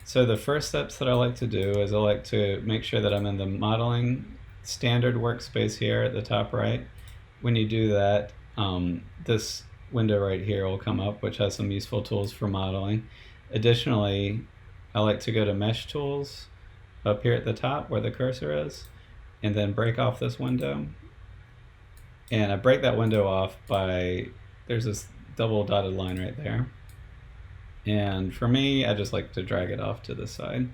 So the first steps that I like to do is I like to make sure that I'm in the modeling standard workspace here at the top right. When you do that, this window right here will come up, which has some useful tools for modeling. Additionally, I like to go to Mesh Tools up here at the top where the cursor is, and then break off this window. And I break that window off by, there's this double dotted line right there. And for me, I just like to drag it off to the side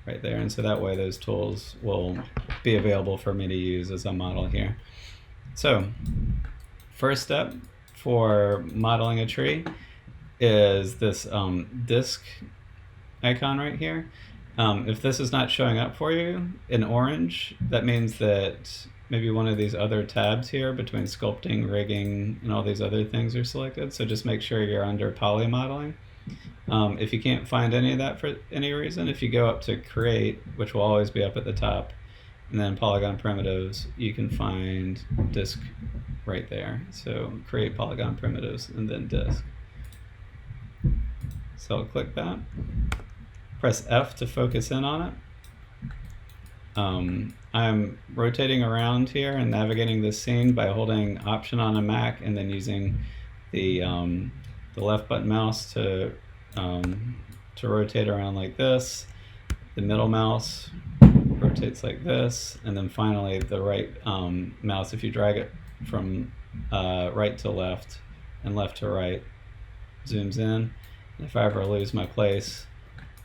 right there. And so that way those tools will be available for me to use as a model here. So first step for modeling a tree is this disk icon right here. If this is not showing up for you in orange, that means that maybe one of these other tabs here between sculpting, rigging, and all these other things are selected. So just make sure you're under poly modeling. If you can't find any of that for any reason, if you go up to create, which will always be up at the top, and then polygon primitives, you can find disk right there. So create polygon primitives and then disk. So I'll click that. Press F to focus in on it. I'm rotating around here and navigating this scene by holding Option on a Mac and then using the left button mouse to rotate around like this. The middle mouse rotates like this, and then finally the right mouse, if you drag it from right to left and left to right, zooms in. And if I ever lose my place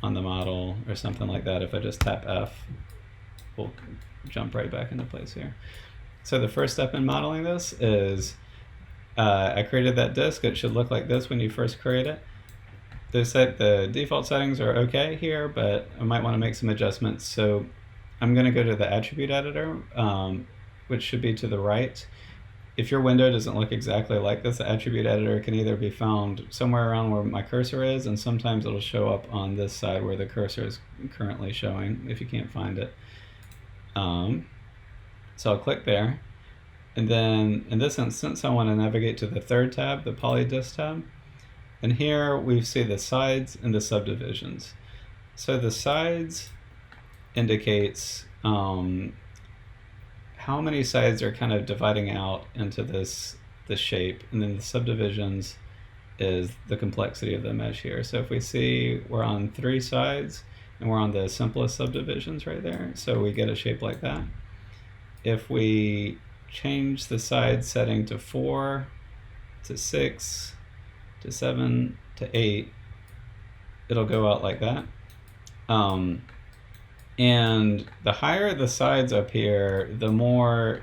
on the model or something like that, if I just tap F, we'll jump right back into place here. So the first step in modeling this is I created that disk. It should look like this when you first create it. The default settings are okay here, but I might want to make some adjustments. So I'm going to go to the attribute editor, which should be to the right. If your window doesn't look exactly like this, the attribute editor can either be found somewhere around where my cursor is, and sometimes it'll show up on this side where the cursor is currently showing if you can't find it. So I'll click there. And then in this instance, I want to navigate to the third tab, the Poly Disk tab. And here we see the sides and the subdivisions. So the sides indicates how many sides are kind of dividing out into this shape, and then the subdivisions is the complexity of the mesh here. So if we see we're on 3 sides and we're on the simplest subdivisions right there, so we get a shape like that. If we change the side setting to 4 to 6 to 7 to 8, it'll go out like that. And the higher the sides up here, the more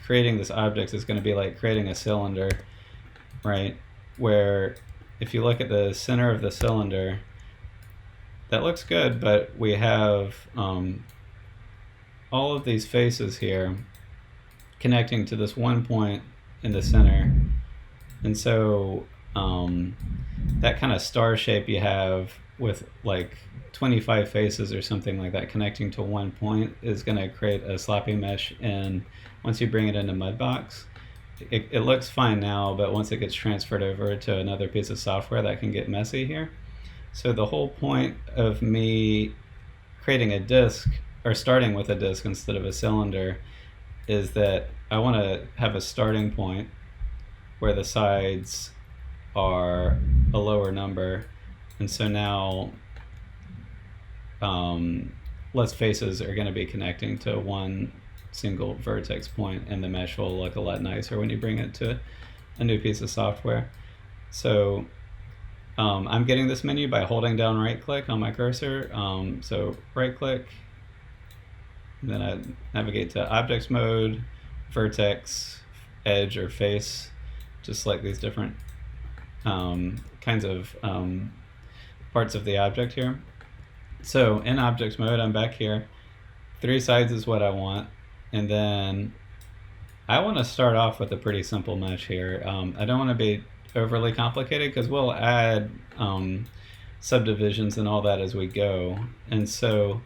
creating this object is going to be like creating a cylinder, right? Where if you look at the center of the cylinder, that looks good, but we have all of these faces here connecting to this one point in the center. And so that kind of star shape you have with like 25 faces or something like that connecting to one point is going to create a sloppy mesh. And once you bring it into Mudbox, it looks fine now, but once it gets transferred over to another piece of software, that can get messy here. So the whole point of me creating a disk, or starting with a disk instead of a cylinder, is that I want to have a starting point where the sides are a lower number, and so now less faces are going to be connecting to one single vertex point, and the mesh will look a lot nicer when you bring it to a new piece of software. So I'm getting this menu by holding down right click on my cursor. So right click, then I navigate to objects mode, vertex, edge, or face, just like these different kinds of parts of the object here. So in objects mode, I'm back here. 3 sides is what I want. And then I want to start off with a pretty simple mesh here. I don't want to be overly complicated because we'll add subdivisions and all that as we go. And so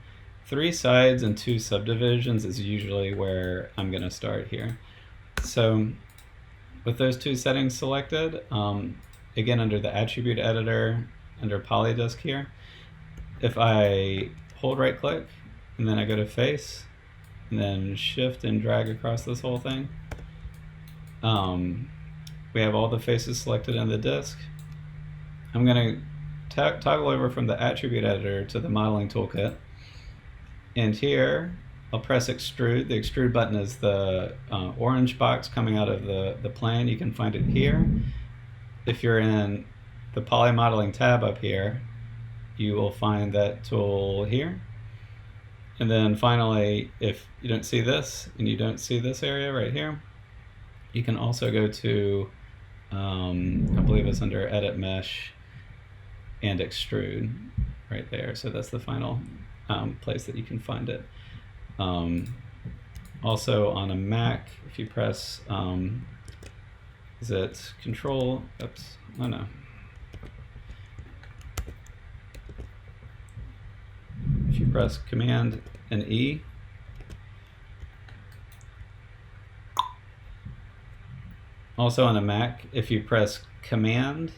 3 sides and 2 subdivisions is usually where I'm going to start here. So with those 2 settings selected, again under the attribute editor, under Polydisk here, if I hold right click and then I go to face and then shift and drag across this whole thing, we have all the faces selected in the disk. I'm going to toggle over from the attribute editor to the modeling toolkit, and here I'll press extrude. The extrude button is the orange box coming out of the plane. You can find it here. If you're in the poly modeling tab up here, you will find that tool here. And then finally, if you don't see this and you don't see this area right here, you can also go to, I believe it's under Edit Mesh and Extrude right there. So that's the final place that you can find it. Also on a Mac, if you press, is it Control, oops, oh no. If you press Command and E, also on a Mac, if you press Command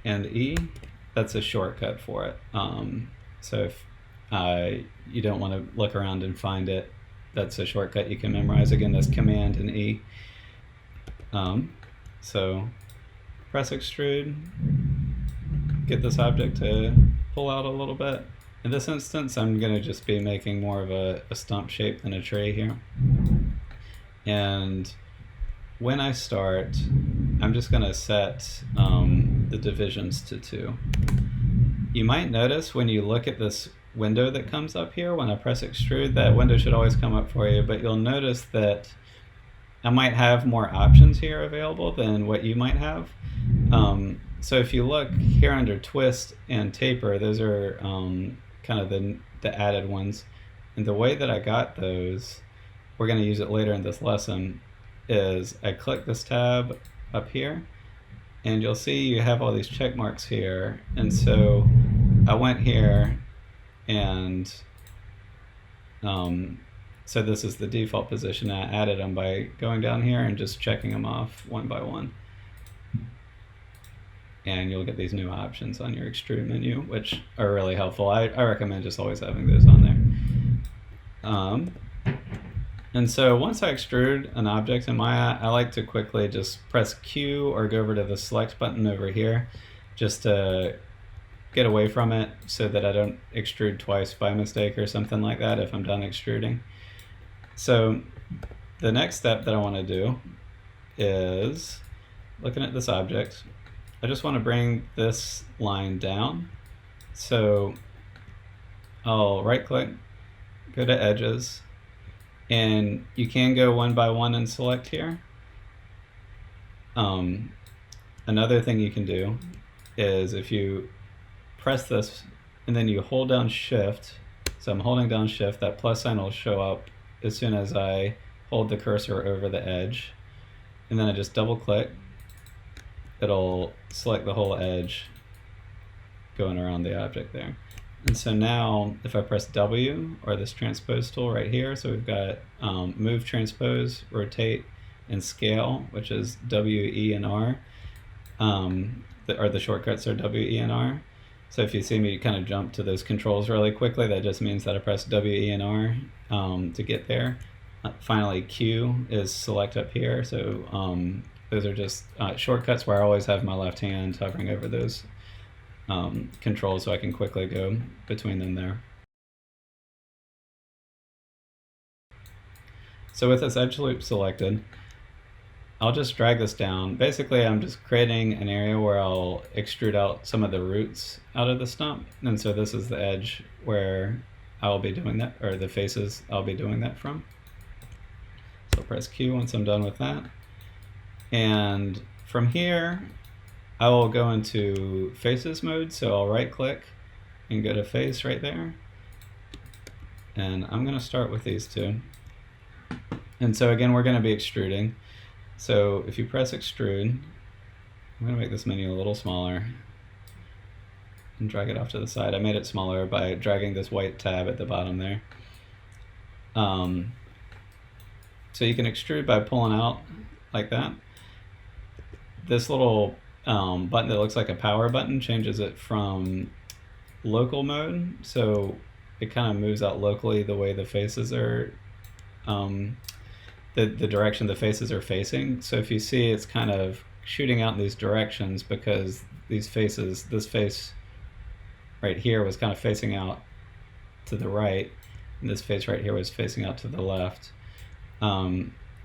and E, that's a shortcut for it. So if you don't want to look around and find it, that's a shortcut you can memorize. Again, that's Command and E. So press Extrude, get this object to pull out a little bit. In this instance, I'm going to just be making more of a stump shape than a tray here. And when I start, I'm just going to set the divisions to 2. You might notice when you look at this window that comes up here, when I press extrude, that window should always come up for you, but you'll notice that I might have more options here available than what you might have. So if you look here under twist and taper, those are kind of the added ones. And the way that I got those, we're going to use it later in this lesson, is I click this tab up here, and you'll see you have all these check marks here. And so I went here, and so this is the default position. I added them by going down here and just checking them off one by one. And you'll get these new options on your extrude menu, which are really helpful. I recommend just always having those on there. And so once I extrude an object in Maya, I like to quickly just press Q or go over to the select button over here just to get away from it so that I don't extrude twice by mistake or something like that if I'm done extruding. So the next step that I want to do is, looking at this object, I just want to bring this line down. So I'll right click, go to edges, and you can go one by one and select here. Another thing you can do is if you press this and then you hold down shift, so I'm holding down shift, that plus sign will show up as soon as I hold the cursor over the edge, and then I just double click, it'll select the whole edge going around the object there. And so now if I press W or this transpose tool right here, so we've got move, transpose, rotate, and scale, which is W, E, and R, or the shortcuts are W, E, and R. So if you see me kind of jump to those controls really quickly, that just means that I press W, E, and R to get there. Finally, Q is select up here. So those are just shortcuts where I always have my left hand hovering over those controls so I can quickly go between them there. So with this edge loop selected, I'll just drag this down. Basically, I'm just creating an area where I'll extrude out some of the roots out of the stump. And so this is the edge where I'll be doing that, or the faces I'll be doing that from. So I'll press Q once I'm done with that. And from here, I will go into faces mode. So I'll right click and go to face right there. And I'm going to start with these two. And so again, we're going to be extruding. So if you press extrude, I'm going to make this menu a little smaller and drag it off to the side. I made it smaller by dragging this white tab at the bottom there. So you can extrude by pulling out like that. This little button that looks like a power button changes it from local mode, so it kind of moves out locally the way the faces are, the direction the faces are facing. So if you see, it's kind of shooting out in these directions because these faces, this face right here was kind of facing out to the right, and this face right here was facing out to the left.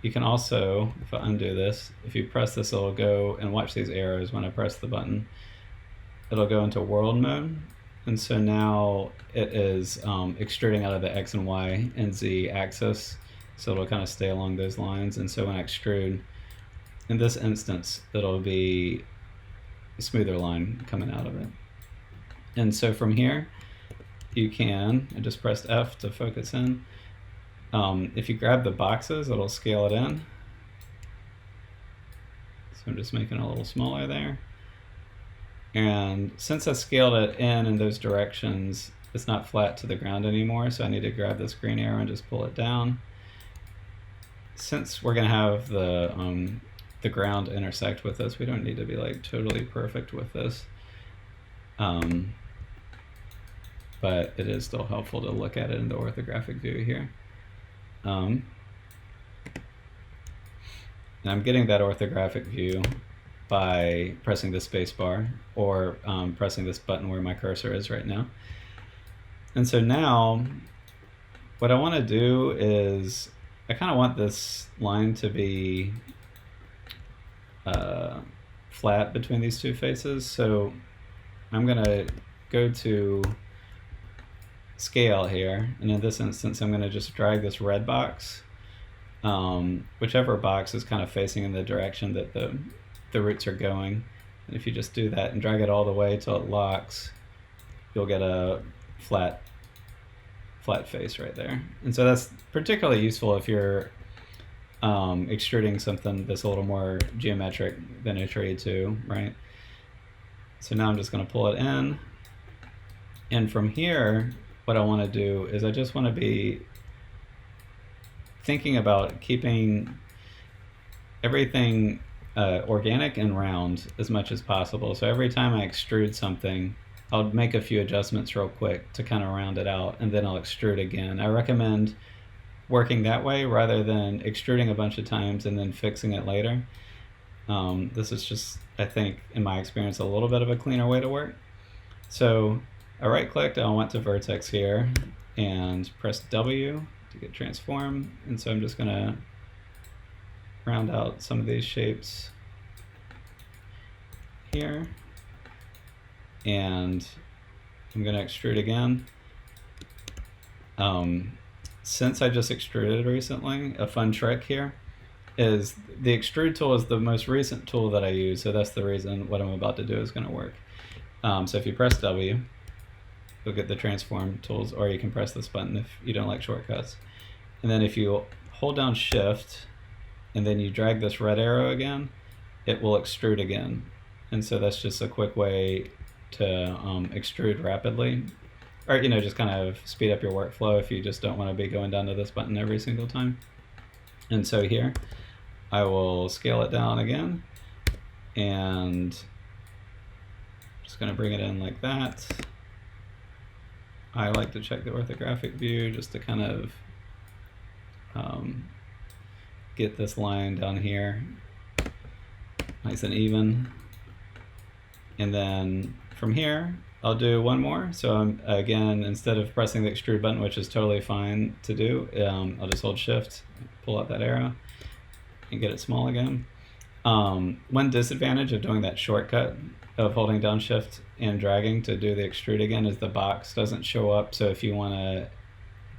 You can also, if I undo this, if you press this, it'll go, and watch these arrows when I press the button, it'll go into world mode. And so now it is extruding out of the X and Y and Z axis. So it'll kind of stay along those lines. And so when I extrude, in this instance, it'll be a smoother line coming out of it. And so from here, you can, I just pressed F to focus in. If you grab the boxes, it'll scale it in. So I'm just making it a little smaller there. And since I scaled it in those directions, it's not flat to the ground anymore, so I need to grab this green arrow and just pull it down. Since we're going to have the ground intersect with this, we don't need to be like totally perfect with this. But it is still helpful to look at it in the orthographic view here. And I'm getting that orthographic view by pressing the space bar or pressing this button where my cursor is right now. And so now what I want to do is I kind of want this line to be flat between these two faces. So I'm going to go to scale here, and in this instance I'm going to just drag this red box, whichever box is kind of facing in the direction that the roots are going. And if you just do that and drag it all the way till it locks, you'll get a flat face right there. And so that's particularly useful if you're extruding something that's a little more geometric than a tray 2, right? So now I'm just going to pull it in, and from here what I want to do is I just want to be thinking about keeping everything organic and round as much as possible. So every time I extrude something, I'll make a few adjustments real quick to kind of round it out, and then I'll extrude again. I recommend working that way rather than extruding a bunch of times and then fixing it later. This is just, I think, in my experience, a little bit of a cleaner way to work. So I right-clicked, I went to Vertex here, and pressed W to get transform. And so I'm just going to round out some of these shapes here. And I'm going to extrude again. Since I just extruded recently, a fun trick here is the Extrude Tool is the most recent tool that I use, so that's the reason what I'm about to do is going to work. So if you press W, you'll get the transform tools, or you can press this button if you don't like shortcuts. And then if you hold down Shift and then you drag this red arrow again, it will extrude again. And so that's just a quick way to extrude rapidly, or just kind of speed up your workflow if you just don't want to be going down to this button every single time. And so here I will scale it down again, and just going to bring it in like that. I like to check the orthographic view just to kind of get this line down here nice and even. And then from here, I'll do one more. So again, instead of pressing the extrude button, which is totally fine to do, I'll just hold Shift, pull out that arrow, and get it small again. One disadvantage of doing that shortcut of holding down Shift and dragging to do the extrude again is the box doesn't show up. So if you want to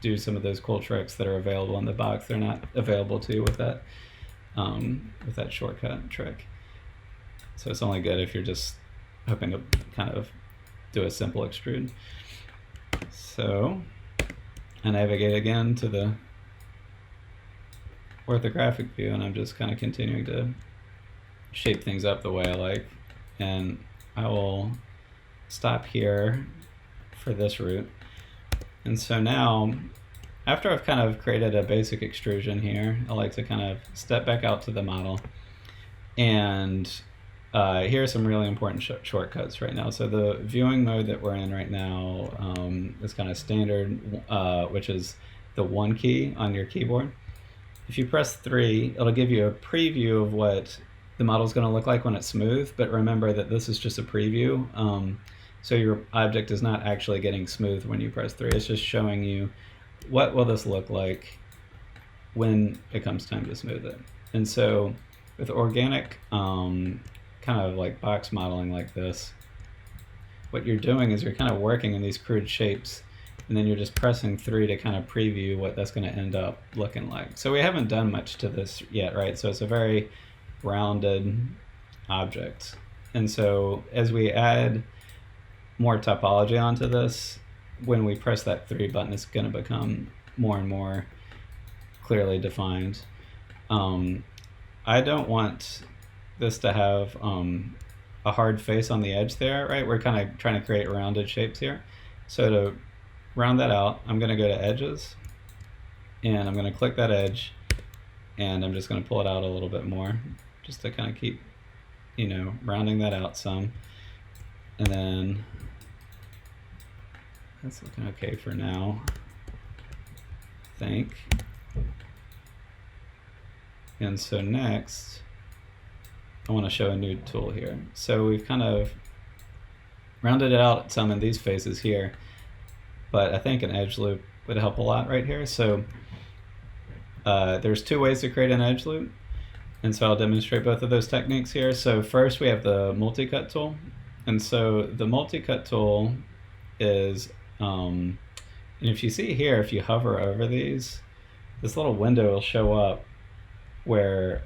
do some of those cool tricks that are available in the box, they're not available to you with that shortcut trick. So it's only good if you're just hoping to kind of do a simple extrude. So I navigate again to the orthographic view, and I'm just kind of continuing to shape things up the way I like. And I will stop here for this root. And so now, after I've kind of created a basic extrusion here, I like to kind of step back out to the model and here are some really important shortcuts right now. So the viewing mode that we're in right now is kind of standard, which is the 1 key on your keyboard. If you press 3, it'll give you a preview of what the model is going to look like when it's smooth, but remember that this is just a preview. So your object is not actually getting smooth when you press 3. It's just showing you what will this look like when it comes time to smooth it. And so with organic kind of like box modeling like this, what you're doing is you're kind of working in these crude shapes, and then you're just pressing 3 to kind of preview what that's going to end up looking like. So we haven't done much to this yet, right? So it's a very rounded object. And so as we add more topology onto this, when we press that 3 button, it's going to become more and more clearly defined. I don't want this to have a hard face on the edge there, right? We're kind of trying to create rounded shapes here. So to round that out, I'm going to go to Edges, and I'm going to click that edge, and I'm just going to pull it out a little bit more, just to kind of keep, you know, rounding that out some. And then that's looking okay for now, I think. And so next, I want to show a new tool here. So we've kind of rounded it out some in these faces here, but I think an edge loop would help a lot right here. So there's 2 ways to create an edge loop, and so I'll demonstrate both of those techniques here. So first we have the multi-cut tool, and so the multi-cut tool is, and if you see here, if you hover over these, this little window will show up where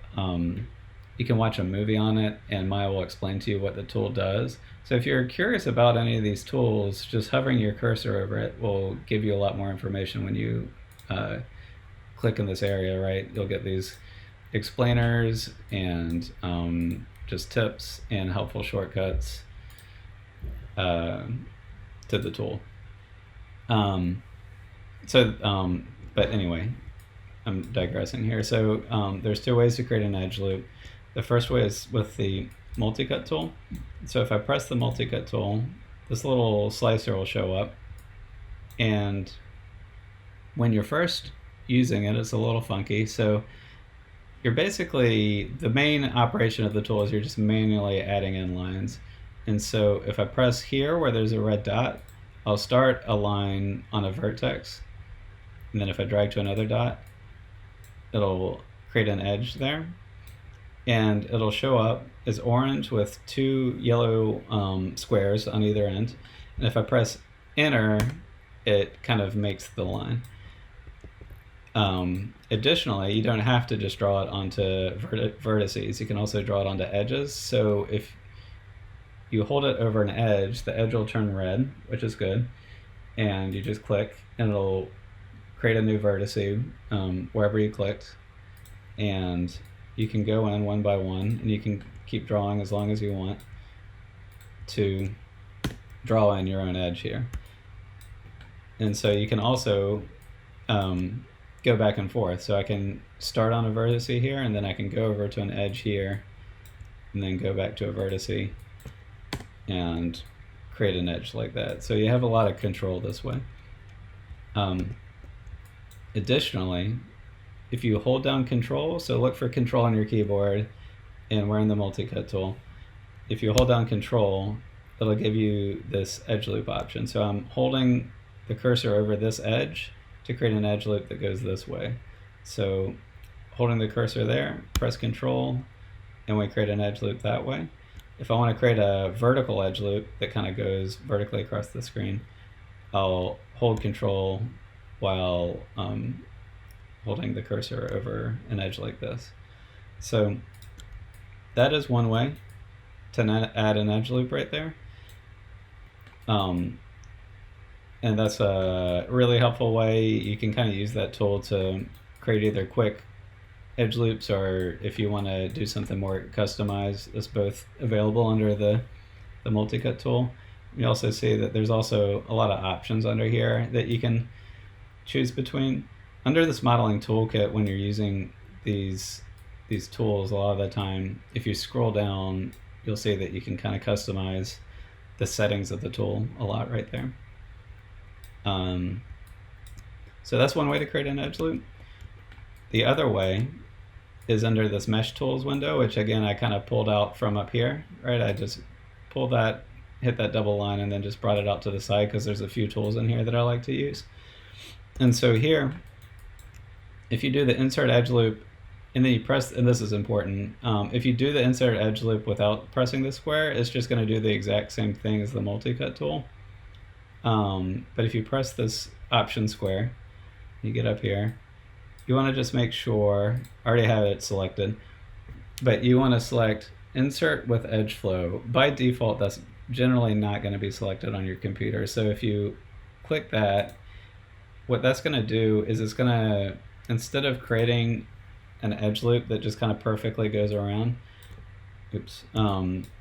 you can watch a movie on it, and Maya will explain to you what the tool does. So if you're curious about any of these tools, just hovering your cursor over it will give you a lot more information when you click in this area, right? You'll get these explainers and just tips and helpful shortcuts to the tool. But anyway, I'm digressing here. So there's 2 ways to create an edge loop. The first way is with the multi-cut tool. So if I press the multi-cut tool, this little slicer will show up, and when you're first using it, it's a little funky. So you're basically, the main operation of the tool is you're just manually adding in lines. And so if I press here where there's a red dot, I'll start a line on a vertex, and then if I drag to another dot, it'll create an edge there, and it'll show up as orange with 2 yellow squares on either end. And if I press enter, it kind of makes the line. Additionally, you don't have to just draw it onto vertices. You can also draw it onto edges. So if you hold it over an edge, the edge will turn red, which is good. And you just click, and it'll create a new vertice wherever you clicked. And you can go in one by one, and you can keep drawing as long as you want to draw in your own edge here. And so you can also go back and forth. So I can start on a vertice here, and then I can go over to an edge here, and then go back to a vertice and create an edge like that. So you have a lot of control this way. Additionally, if you hold down Control, so look for Control on your keyboard, and we're in the multi-cut tool. If you hold down Control, it'll give you this edge loop option. So I'm holding the cursor over this edge to create an edge loop that goes this way. So holding the cursor there, press Control, and we create an edge loop that way. If I want to create a vertical edge loop that kind of goes vertically across the screen, I'll hold Control while holding the cursor over an edge like this. So that is one way to add an edge loop right there. And that's a really helpful way. You can kind of use that tool to create either quick edge loops, or if you want to do something more customized, it's both available under the multi-cut tool. You also see that there's also a lot of options under here that you can choose between. Under this modeling toolkit, when you're using these tools, a lot of the time, if you scroll down, you'll see that you can kind of customize the settings of the tool a lot right there. So that's one way to create an edge loop. The other way is under this Mesh Tools window, which again I kind of pulled out from up here, right? I just pulled that, hit that double line, and then just brought it out to the side because there's a few tools in here that I like to use. And so here, if you do the Insert Edge Loop, and then you press, and this is important, if you do the Insert Edge Loop without pressing the square, it's just going to do the exact same thing as the multi-cut tool. But if you press this Option square, you get up here, you want to just make sure, I already have it selected, but you want to select Insert with Edge Flow. By default, that's generally not going to be selected on your computer. So if you click that, what that's going to do is it's going to, instead of creating an edge loop that just kind of perfectly goes around,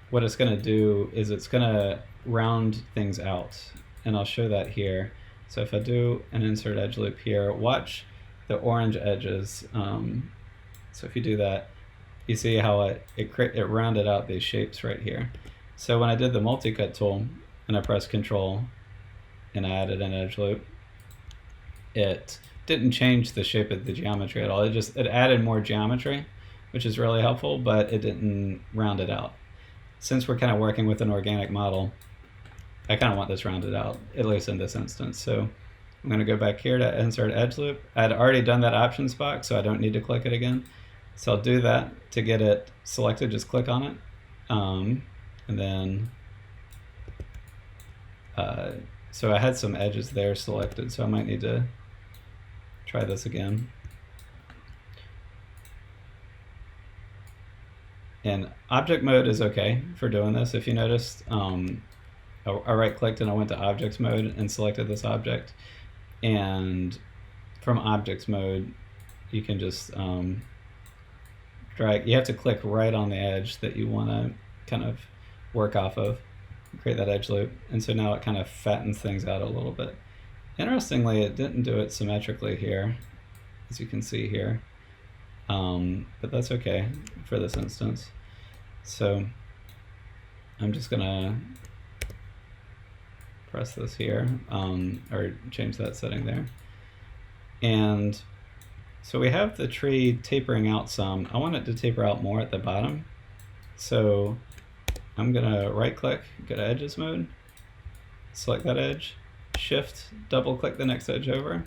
what it's going to do is it's going to round things out. And I'll show that here. So if I do an Insert Edge Loop here, watch the orange edges. So if you do that, you see how it rounded out these shapes right here. So when I did the multi-cut tool and I pressed Control and I added an edge loop, it didn't change the shape of the geometry at all. It added more geometry, which is really helpful, but it didn't round it out. Since we're kind of working with an organic model, I kind of want this rounded out, at least in this instance. So I'm going to go back here to Insert Edge Loop. I'd already done that options box, so I don't need to click it again. So I'll do that. To get it selected, just click on it. And then, so I had some edges there selected, so I might need to try this again. And object mode is okay for doing this. If you noticed, I right-clicked and I went to Objects mode and selected this object. And from Objects mode, you can just drag. You have to click right on the edge that you want to kind of work off of, create that edge loop. And so now it kind of fattens things out a little bit. Interestingly, it didn't do it symmetrically here, as you can see here. But that's okay for this instance. So I'm just gonna press this here, or change that setting there. And so we have the tree tapering out some. I want it to taper out more at the bottom. So I'm gonna right click, go to Edges mode, select that edge, Shift, double click the next edge over.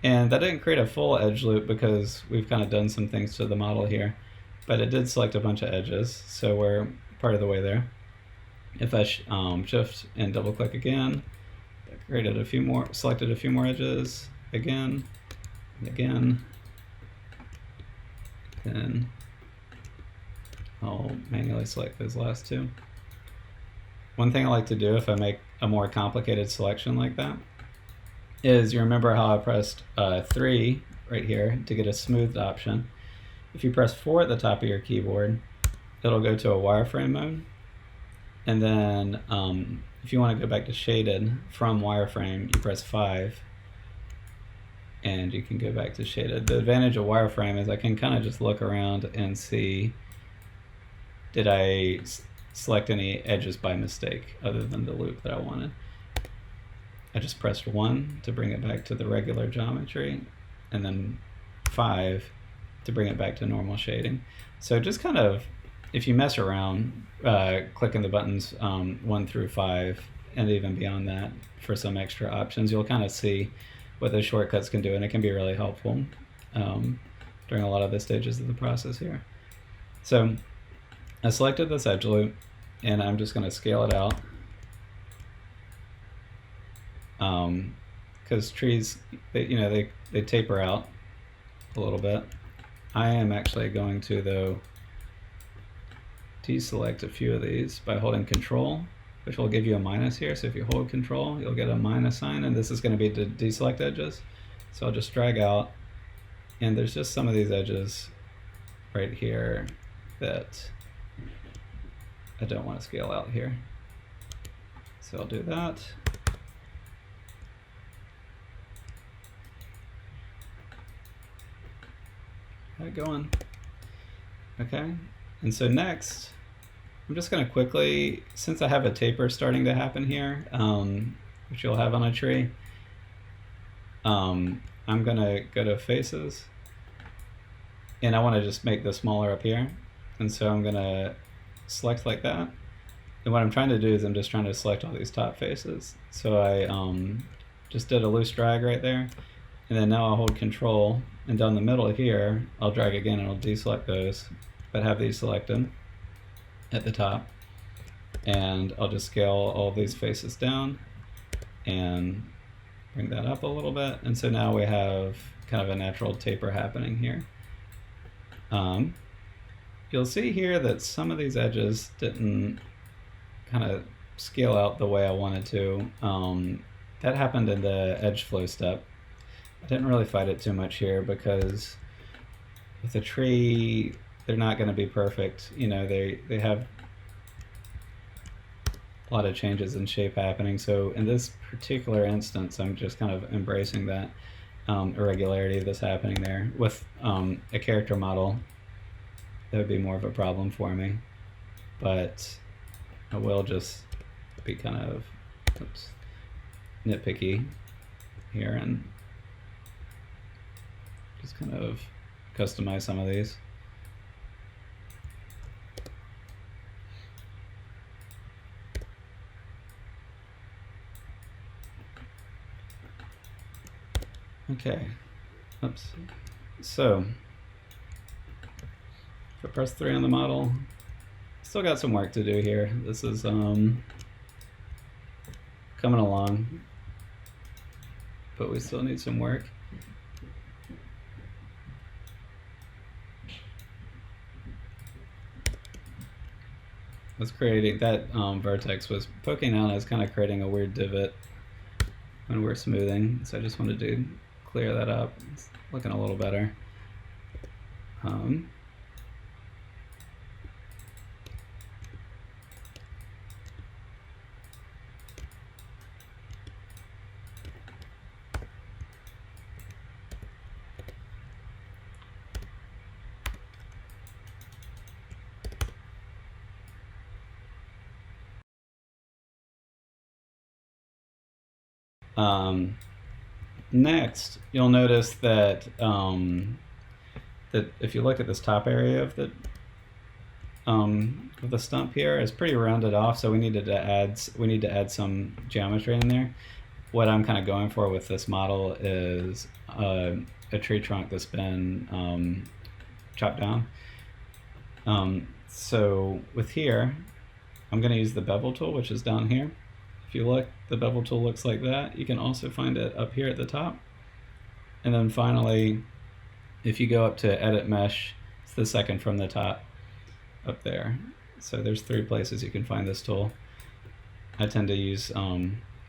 And that didn't create a full edge loop because we've kind of done some things to the model here, but it did select a bunch of edges, so we're part of the way there. If I shift and double click again, that created a few more, selected a few more edges, again, and again. Then I'll manually select those last two. One thing I like to do if I make a more complicated selection like that is, you remember how I pressed 3 right here to get a smoothed option. If you press 4 at the top of your keyboard, it'll go to a wireframe mode. And then if you want to go back to shaded from wireframe, you press 5 and you can go back to shaded. The advantage of wireframe is I can kind of just look around and see, did I select any edges by mistake other than the loop that I wanted. I just pressed 1 to bring it back to the regular geometry, and then 5 to bring it back to normal shading. So just kind of, if you mess around, clicking the buttons 1 through 5, and even beyond that for some extra options, you'll kind of see what those shortcuts can do, and it can be really helpful during a lot of the stages of the process here. So I selected this edge loop, and I'm just going to scale it out. Because trees, they taper out a little bit. I am actually going to, though, deselect a few of these by holding Control, which will give you a minus here. So if you hold Control, you'll get a minus sign, and this is going to be to deselect edges. So I'll just drag out, and there's just some of these edges right here that I don't want to scale out here. So I'll do that. Going. Okay, and so next I'm just going to quickly, since I have a taper starting to happen here, which you'll have on a tree, I'm going to go to faces, and I want to just make this smaller up here. And so I'm going to select like that. And what I'm trying to do is I'm just trying to select all these top faces. So I just did a loose drag right there. And then now I'll hold Control, and down the middle here, I'll drag again and I'll deselect those, but have these selected at the top. And I'll just scale all these faces down and bring that up a little bit. And so now we have kind of a natural taper happening here. You'll see here that some of these edges didn't kind of scale out the way I wanted to. That happened in the edge flow step. I didn't really fight it too much here because with a tree, they're not going to be perfect. You know, they have a lot of changes in shape happening. So in this particular instance, I'm just kind of embracing that irregularity that's happening there. With a character model, that would be more of a problem for me. But I will just be kind of nitpicky here and just kind of customize some of these. Okay, oops. So, if I press 3 on the model, still got some work to do here. This is coming along, but we still need some work. Was creating that vertex was poking out. I was kind of creating a weird divot when we're smoothing, so I just wanted to clear that up. It's looking a little better. Next, you'll notice that that if you look at this top area of the stump here, it's pretty rounded off. So we need to add some geometry in there. What I'm kind of going for with this model is a tree trunk that's been chopped down. So with here, I'm going to use the Bevel tool, which is down here. If you look, the Bevel tool looks like that. You can also find it up here at the top. And then finally, if you go up to Edit Mesh, it's the second from the top up there. So there's 3 places you can find this tool. I tend to use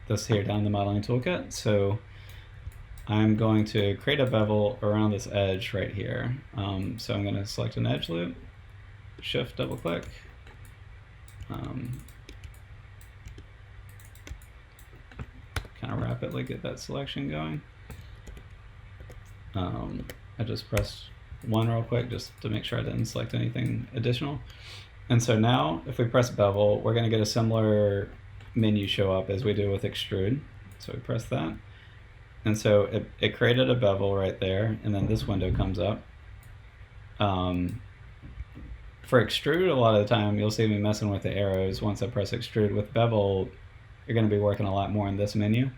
this here down the modeling toolkit. So I'm going to create a bevel around this edge right here. So I'm going to select an edge loop, Shift double click. Kind of rapidly get that selection going. I just pressed 1 real quick just to make sure I didn't select anything additional. And so now if we press bevel, we're going to get a similar menu show up as we do with extrude. So we press that. And so it created a bevel right there, and then this window comes up. For extrude, a lot of the time you'll see me messing with the arrows once I press extrude. With bevel, you're going to be working a lot more in this menu.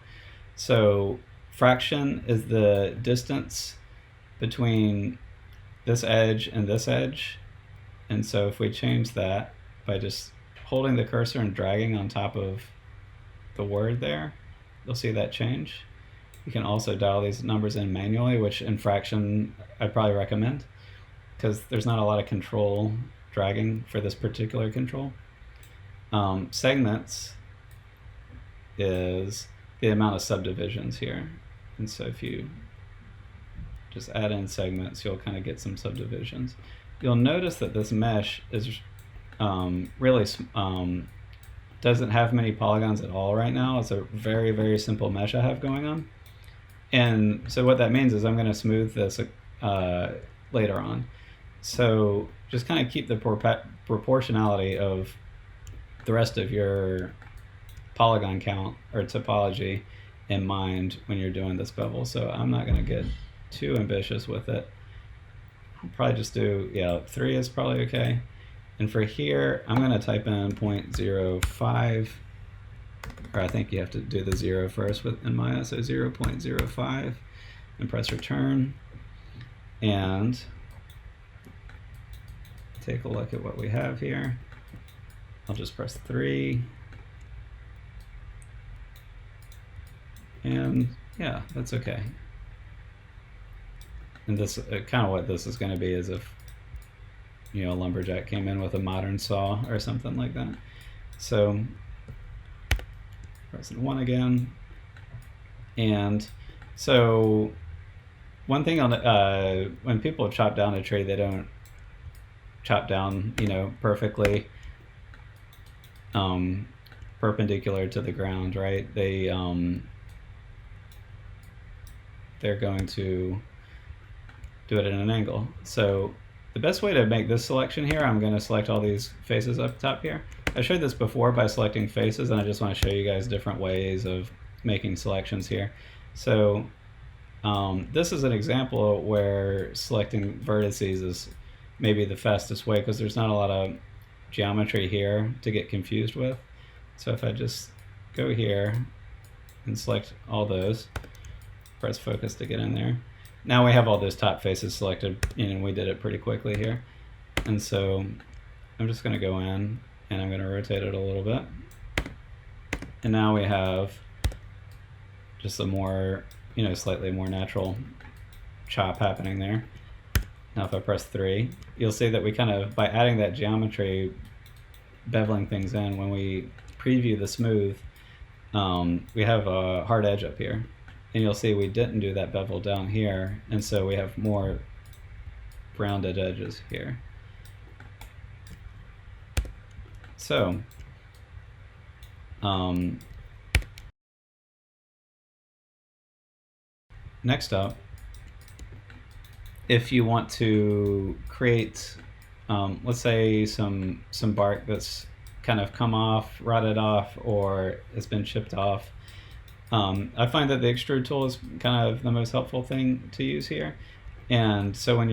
So fraction is the distance between this edge and this edge. And so if we change that by just holding the cursor and dragging on top of the word there, you'll see that change. You can also dial these numbers in manually, which in fraction I'd probably recommend because there's not a lot of control dragging for this particular control. Segments is the amount of subdivisions here. And so if you just add in segments, you'll kind of get some subdivisions. You'll notice that this mesh is really doesn't have many polygons at all right now. It's a very, very simple mesh I have going on. And so what that means is I'm going to smooth this later on. So just kind of keep the proportionality of the rest of your polygon count or topology in mind when you're doing this bevel. So I'm not going to get too ambitious with it. I'll probably just do, yeah, 3 is probably okay. And for here, I'm going to type in 0.05, or I think you have to do the 0 first in Maya, so 0.05, and press return. And take a look at what we have here. I'll just press 3. And yeah, that's okay. And this kind of what this is going to be is if, you know, a lumberjack came in with a modern saw or something like that. So press 1 again. And so one thing on when people chop down a tree, they don't chop down, you know, perfectly perpendicular to the ground, right? They're going to do it at an angle. So the best way to make this selection here, I'm going to select all these faces up top here. I showed this before by selecting faces, and I just want to show you guys different ways of making selections here. So this is an example where selecting vertices is maybe the fastest way because there's not a lot of geometry here to get confused with. So if I just go here and select all those, press focus to get in there. Now we have all those top faces selected, and we did it pretty quickly here. And so I'm just going to go in and I'm going to rotate it a little bit. And now we have just a more, you know, slightly more natural chop happening there. Now if I press 3, you'll see that we kind of, by adding that geometry, beveling things in, when we preview the smooth, we have a hard edge up here. And you'll see we didn't do that bevel down here, and so we have more rounded edges here. So, next up, if you want to create, let's say some bark that's kind of come off, rotted off, or has been chipped off, I find that the Extrude Tool is kind of the most helpful thing to use here. And so when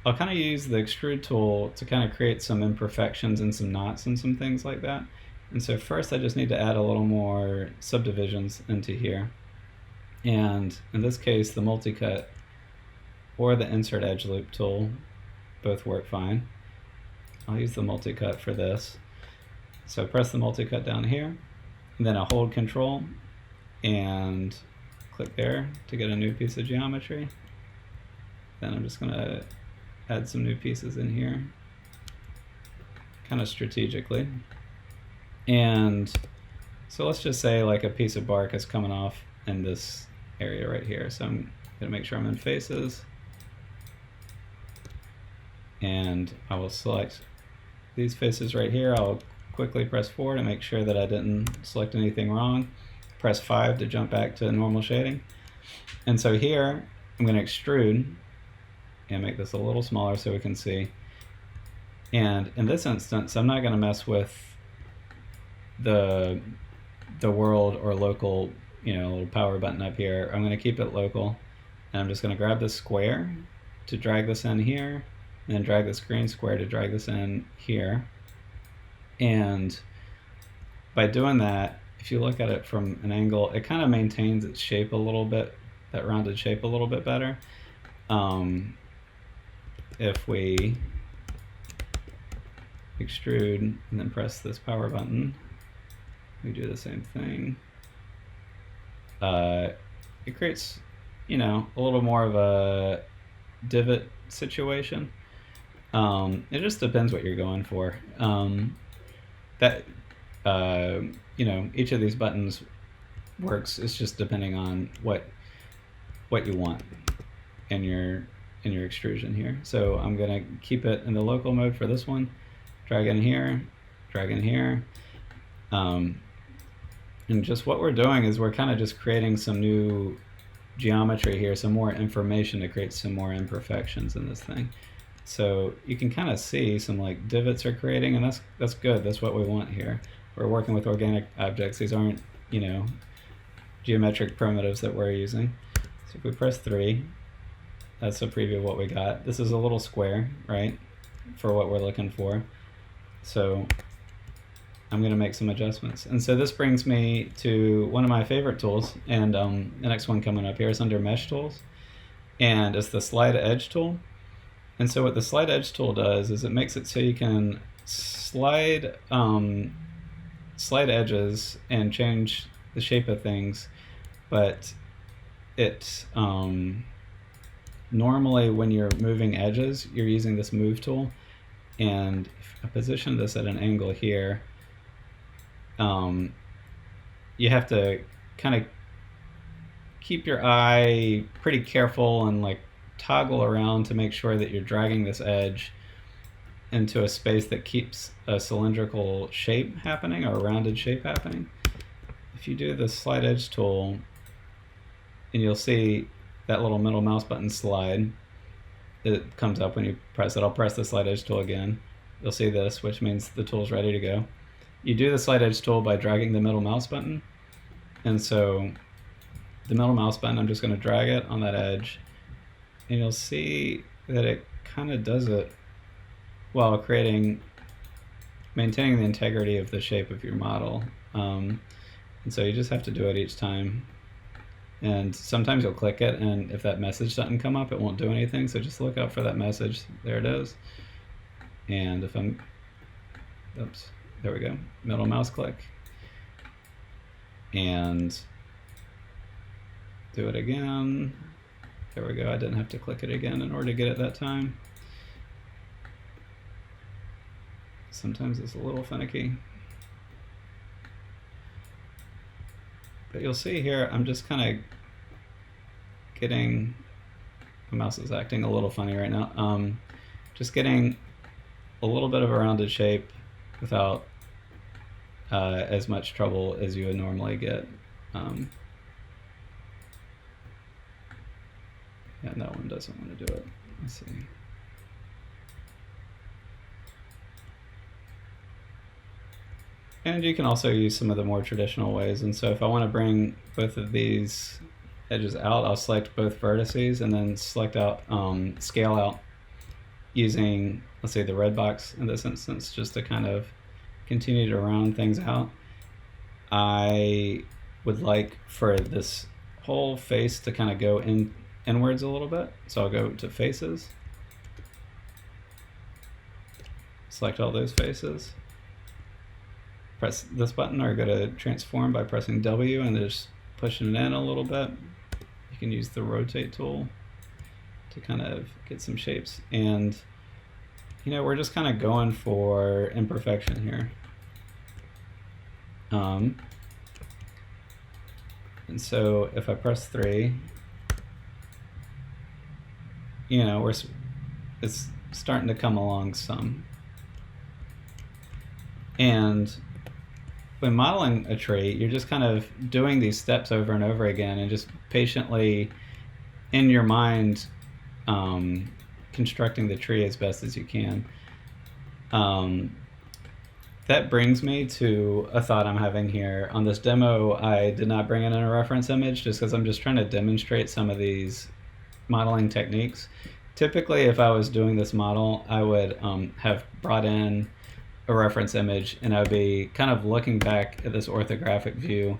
I'll kind of use the Extrude Tool to kind of create some imperfections and some knots and some things like that. And so first I just need to add a little more subdivisions into here. And in this case, the multi-cut or the insert edge loop tool both work fine. I'll use the multi-cut for this. So press the multi-cut down here, and then I hold Control and click there to get a new piece of geometry. Then I'm just going to add some new pieces in here, kind of strategically. And so let's just say like a piece of bark is coming off in this area right here. So I'm going to make sure I'm in faces, and I will select these faces right here. I'll quickly press 4 to make sure that I didn't select anything wrong. Press 5 to jump back to normal shading. And so here I'm going to extrude and make this a little smaller so we can see. And in this instance, I'm not going to mess with the world or local, you know, little power button up here. I'm going to keep it local, and I'm just going to grab this square to drag this in here, and then drag this green square to drag this in here. And by doing that, if you look at it from an angle, it kind of maintains its shape a little bit, that rounded shape a little bit better. If we extrude and then press this power button, we do the same thing. It creates, you know, a little more of a divot situation. It just depends what you're going for. You know, each of these buttons works. It's just depending on what you want in your extrusion here. So I'm gonna keep it in the local mode for this one. Drag in here, drag in here. And just what we're doing is we're kind of just creating some new geometry here, some more information to create some more imperfections in this thing. So you can kind of see some like divots are creating, and that's good. That's what we want here. We're working with organic objects. These aren't, you know, geometric primitives that we're using. So if we press 3, that's a preview of what we got. This is a little square, right, for what we're looking for. So I'm going to make some adjustments. And so this brings me to one of my favorite tools, and the next one coming up here is under Mesh Tools, and it's the Slide Edge tool. And so what the Slide Edge tool does is it makes it so you can slide edges and change the shape of things, but it normally when you're moving edges, you're using this Move tool, and if I position this at an angle here, you have to kind of keep your eye pretty careful and like toggle around to make sure that you're dragging this edge into a space that keeps a cylindrical shape happening or a rounded shape happening. If you do the Slide Edge tool, and you'll see that little middle mouse button slide, it comes up when you press it. I'll press the Slide Edge tool again. You'll see this, which means the tool's ready to go. You do the Slide Edge tool by dragging the middle mouse button, and so the middle mouse button, I'm just going to drag it on that edge, and you'll see that it kind of does it while maintaining the integrity of the shape of your model. And so you just have to do it each time. And sometimes you'll click it, and if that message doesn't come up, it won't do anything. So just look out for that message. There it is. And if I'm, oops, there we go. Middle mouse click. And do it again. There we go. I didn't have to click it again in order to get it that time. Sometimes it's a little finicky. But you'll see here, I'm just kind of getting, my mouse is acting a little funny right now, just getting a little bit of a rounded shape without as much trouble as you would normally get. Yeah, that one doesn't want to do it. Let's see. And you can also use some of the more traditional ways. And so if I want to bring both of these edges out, I'll select both vertices and then select out scale out using, let's say, the red box in this instance, just to kind of continue to round things out. I would like for this whole face to kind of go inwards a little bit. So I'll go to faces, select all those faces, press this button, or go to transform by pressing W and just pushing it in a little bit. You can use the rotate tool to kind of get some shapes. And you know, we're just kind of going for imperfection here. And so if I press 3, you know, it's starting to come along some. And when modeling a tree, you're just kind of doing these steps over and over again and just patiently in your mind constructing the tree as best as you can. That brings me to a thought I'm having here. On this demo, I did not bring in a reference image just because I'm just trying to demonstrate some of these modeling techniques. Typically, if I was doing this model, I would have brought in a reference image, and I would be kind of looking back at this orthographic view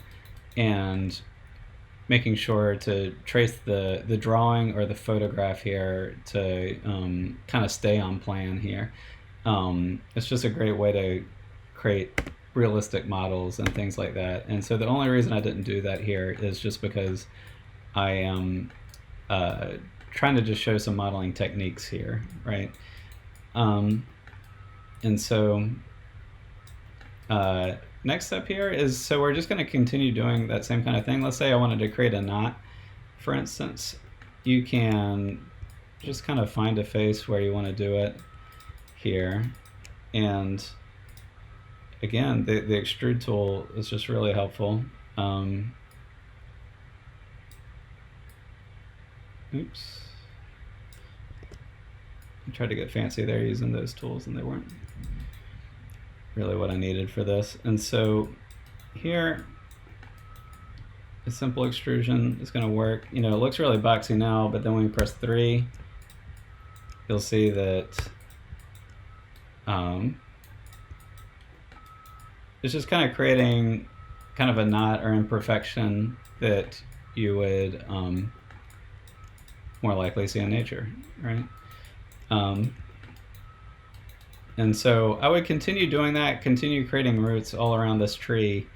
and making sure to trace the drawing or the photograph here to kind of stay on plan here. It's just a great way to create realistic models and things like that. And so the only reason I didn't do that here is just because I am trying to just show some modeling techniques here, right? And so next step here is, so we're just going to continue doing that same kind of thing. Let's say I wanted to create a knot, for instance. You can just kind of find a face where you want to do it here. And again, the Extrude tool is just really helpful. Oops. I tried to get fancy there using those tools, and they weren't really what I needed for this. And so here, a simple extrusion is going to work. You know, it looks really boxy now, but then when you press 3, you'll see that it's just kind of creating kind of a knot or imperfection that you would more likely see in nature, right? And so I would continue doing that, continue creating roots all around this tree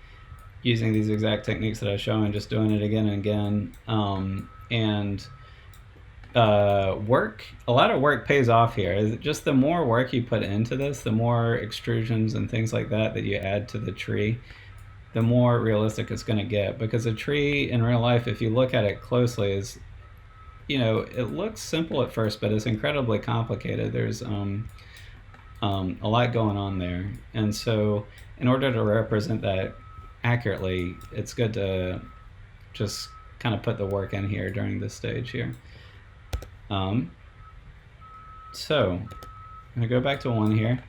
using these exact techniques that I was showing, just doing it again and again. A lot of work pays off here. Just the more work you put into this, the more extrusions and things like that you add to the tree, the more realistic it's going to get. Because a tree in real life, if you look at it closely, is, you know, it looks simple at first, but it's incredibly complicated. There's a lot going on there. And so in order to represent that accurately, it's good to just kind of put the work in here during this stage here. So I'm going to go back to 1 here,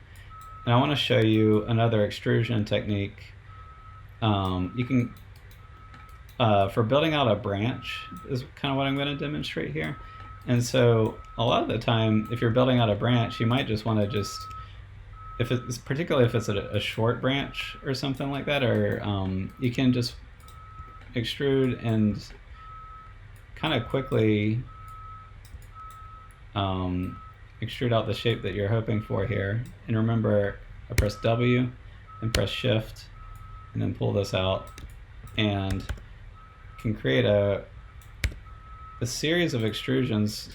and I want to show you another extrusion technique. You can, for building out a branch is kind of what I'm going to demonstrate here. And so a lot of the time, if you're building out a branch, you might just want to particularly if it's a short branch or something like that, or you can just extrude and kind of quickly extrude out the shape that you're hoping for here. And remember, I press W and press Shift and then pull this out, and can create a series of extrusions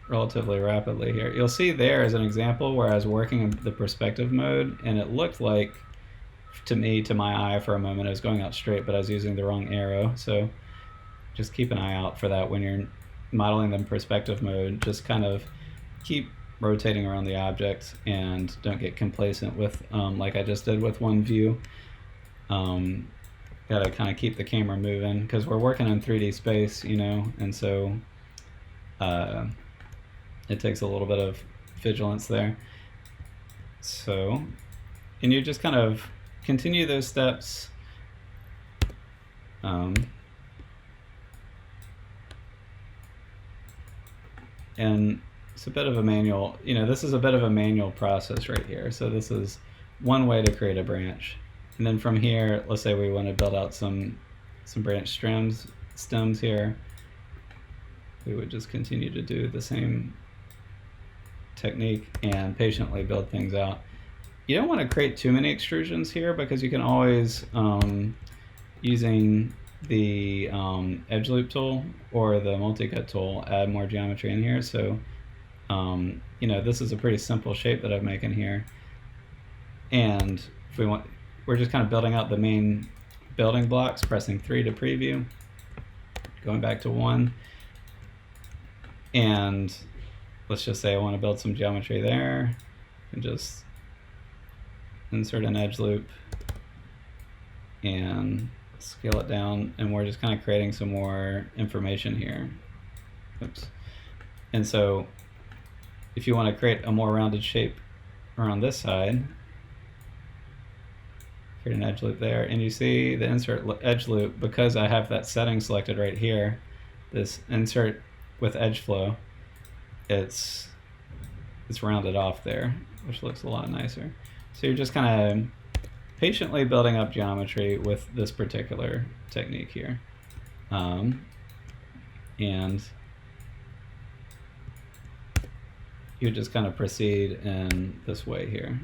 relatively rapidly here. You'll see there as an example where I was working in the perspective mode, and it looked like, to my eye for a moment, I was going out straight, but I was using the wrong arrow. So just keep an eye out for that when you're modeling them in perspective mode. Just kind of keep rotating around the object and don't get complacent with, like I just did with one view. Gotta kind of keep the camera moving because we're working in 3D space, you know, and so it takes a little bit of vigilance there. So, and you just kind of continue those steps. And it's a bit of a manual, you know, this is a bit of a manual process right here. So this is one way to create a branch. And then from here, let's say we want to build out some branch stems here. We would just continue to do the same technique and patiently build things out. You don't want to create too many extrusions here because you can always, using the edge loop tool or the multi-cut tool, add more geometry in here. So, you know, this is a pretty simple shape that I'm making here. And if we want, we're just kind of building out the main building blocks, pressing 3 to preview, going back to 1. And let's just say I want to build some geometry there, and just insert an edge loop and scale it down, and we're just kind of creating some more information here. Oops. And so if you want to create a more rounded shape around this side, create an edge loop there, and you see the insert edge loop, because I have that setting selected right here, this insert with edge flow, it's rounded off there, which looks a lot nicer. So you're just kind of patiently building up geometry with this particular technique here. And you just kind of proceed in this way here.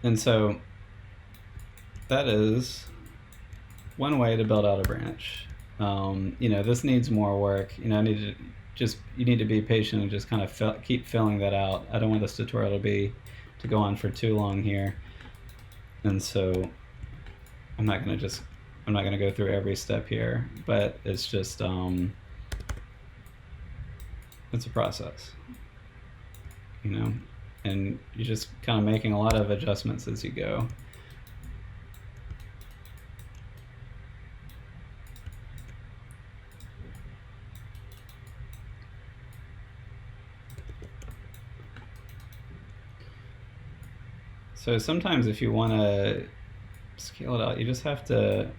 And so that is one way to build out a branch. You know, this needs more work. You know, I need to you need to be patient and just kind of keep filling that out. I don't want this tutorial to go on for too long here, and so I'm not going to go through every step here, but it's just it's a process, you know, and you're just kind of making a lot of adjustments as you go. So sometimes if you want to scale it out, you just have to,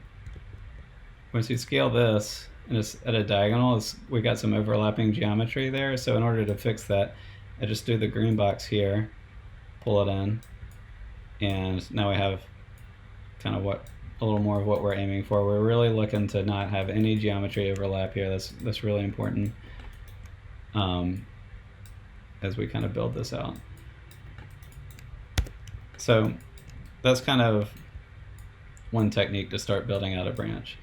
once you scale this and it's at a diagonal, we got some overlapping geometry there. So in order to fix that, I just do the green box here, pull it in, and now we have kind of a little more of what we're aiming for. We're really looking to not have any geometry overlap here. That's really important as we kind of build this out. So that's kind of one technique to start building out a branch.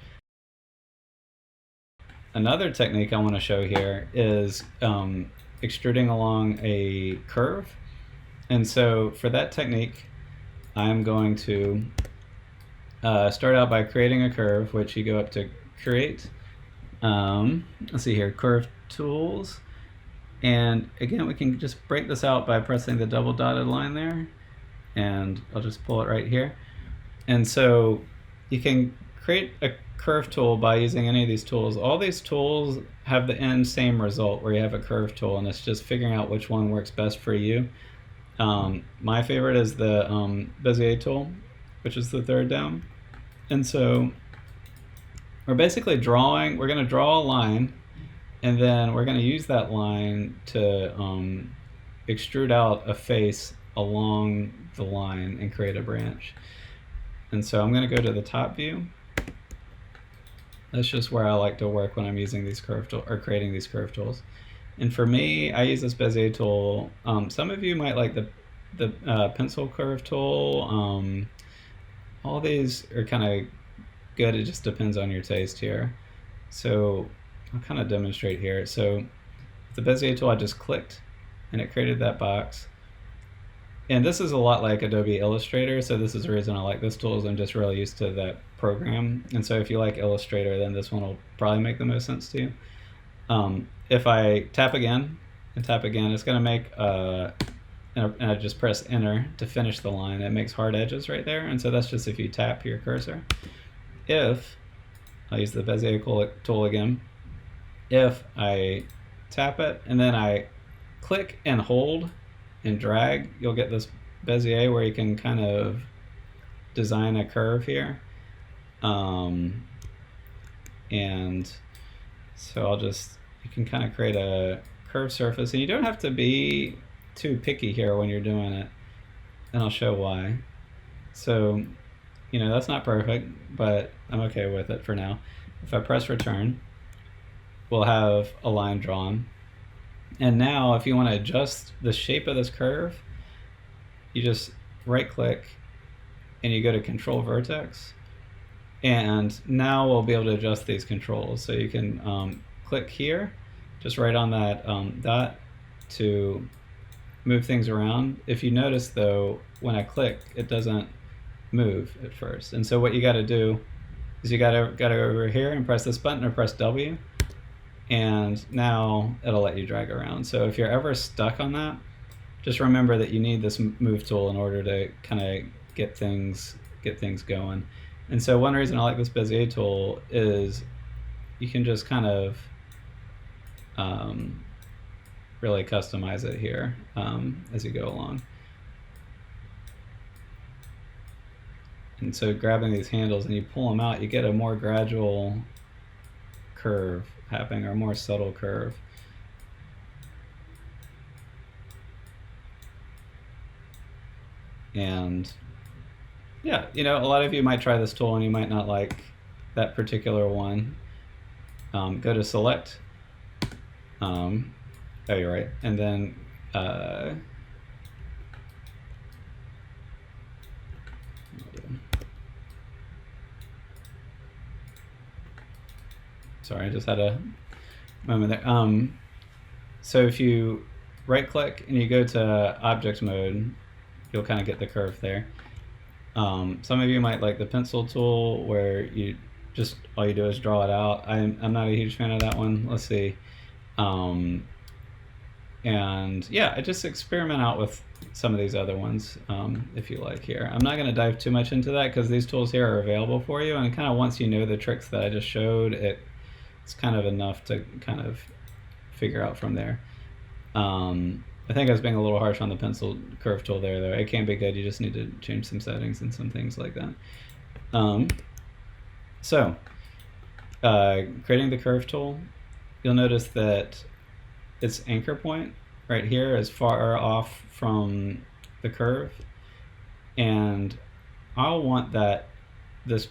Another technique I want to show here is extruding along a curve. And so for that technique, I'm going to start out by creating a curve, which you go up to Create. Let's see here, Curve Tools. And again, we can just break this out by pressing the double dotted line there. And I'll just pull it right here. And so you can create a curve tool by using any of these tools. All these tools have the same result where you have a curve tool, and it's just figuring out which one works best for you. My favorite is the Bezier Tool, which is the third down. And so we're basically we're going to draw a line, and then we're going to use that line to extrude out a face along the line and create a branch. And so I'm going to go to the top view. That's just where I like to work when I'm using these curve tools or creating these curve tools. And for me, I use this Bezier tool. Some of you might like the pencil curve tool. All these are kind of good. It just depends on your taste here. So I'll kind of demonstrate here. So the Bezier tool, I just clicked and it created that box. And this is a lot like Adobe Illustrator, so this is the reason I like this tool, is I'm just really used to that program. And so if you like Illustrator, then this one will probably make the most sense to you. If I tap again and tap again, it's going to make, and I just press Enter to finish the line. It makes hard edges right there, and so that's just if you tap your cursor. If, I'll use the Bezier tool again, if I tap it and then I click and hold and drag, you'll get this Bezier where you can kind of design a curve here. And so you can kind of create a curved surface, and you don't have to be too picky here when you're doing it, and I'll show why. So, you know, that's not perfect, but I'm okay with it for now. If I press return, we'll have a line drawn. And now if you want to adjust the shape of this curve, you just right click and you go to Control Vertex, and now we'll be able to adjust these controls. So you can click here, just right on that dot, to move things around. If you notice though, when I click, it doesn't move at first. And so what you got to do is you got to go over here and press this button or press W, and now it'll let you drag around. So if you're ever stuck on that, just remember that you need this move tool in order to kind of get things going. And so one reason I like this Bezier tool is you can just kind of really customize it here as you go along. And so grabbing these handles and you pull them out, you get a more gradual curve happening, or a more subtle curve. And yeah, you know, a lot of you might try this tool and you might not like that particular one. Go to Select. Oh, you're right. And then sorry, I just had a moment there. So if you right click and you go to object mode, you'll kind of get the curve there. Some of you might like the pencil tool where you just all you do is draw it out. I'm not a huge fan of that one. Let's see. And yeah, I just experiment out with some of these other ones if you like here. I'm not going to dive too much into that because these tools here are available for you, and kind of once you know the tricks that I just showed, it's kind of enough to kind of figure out from there. I think I was being a little harsh on the pencil curve tool there, though. It can be good. You just need to change some settings and some things like that. Creating the curve tool, you'll notice that its anchor point right here is far off from the curve, and I'll want this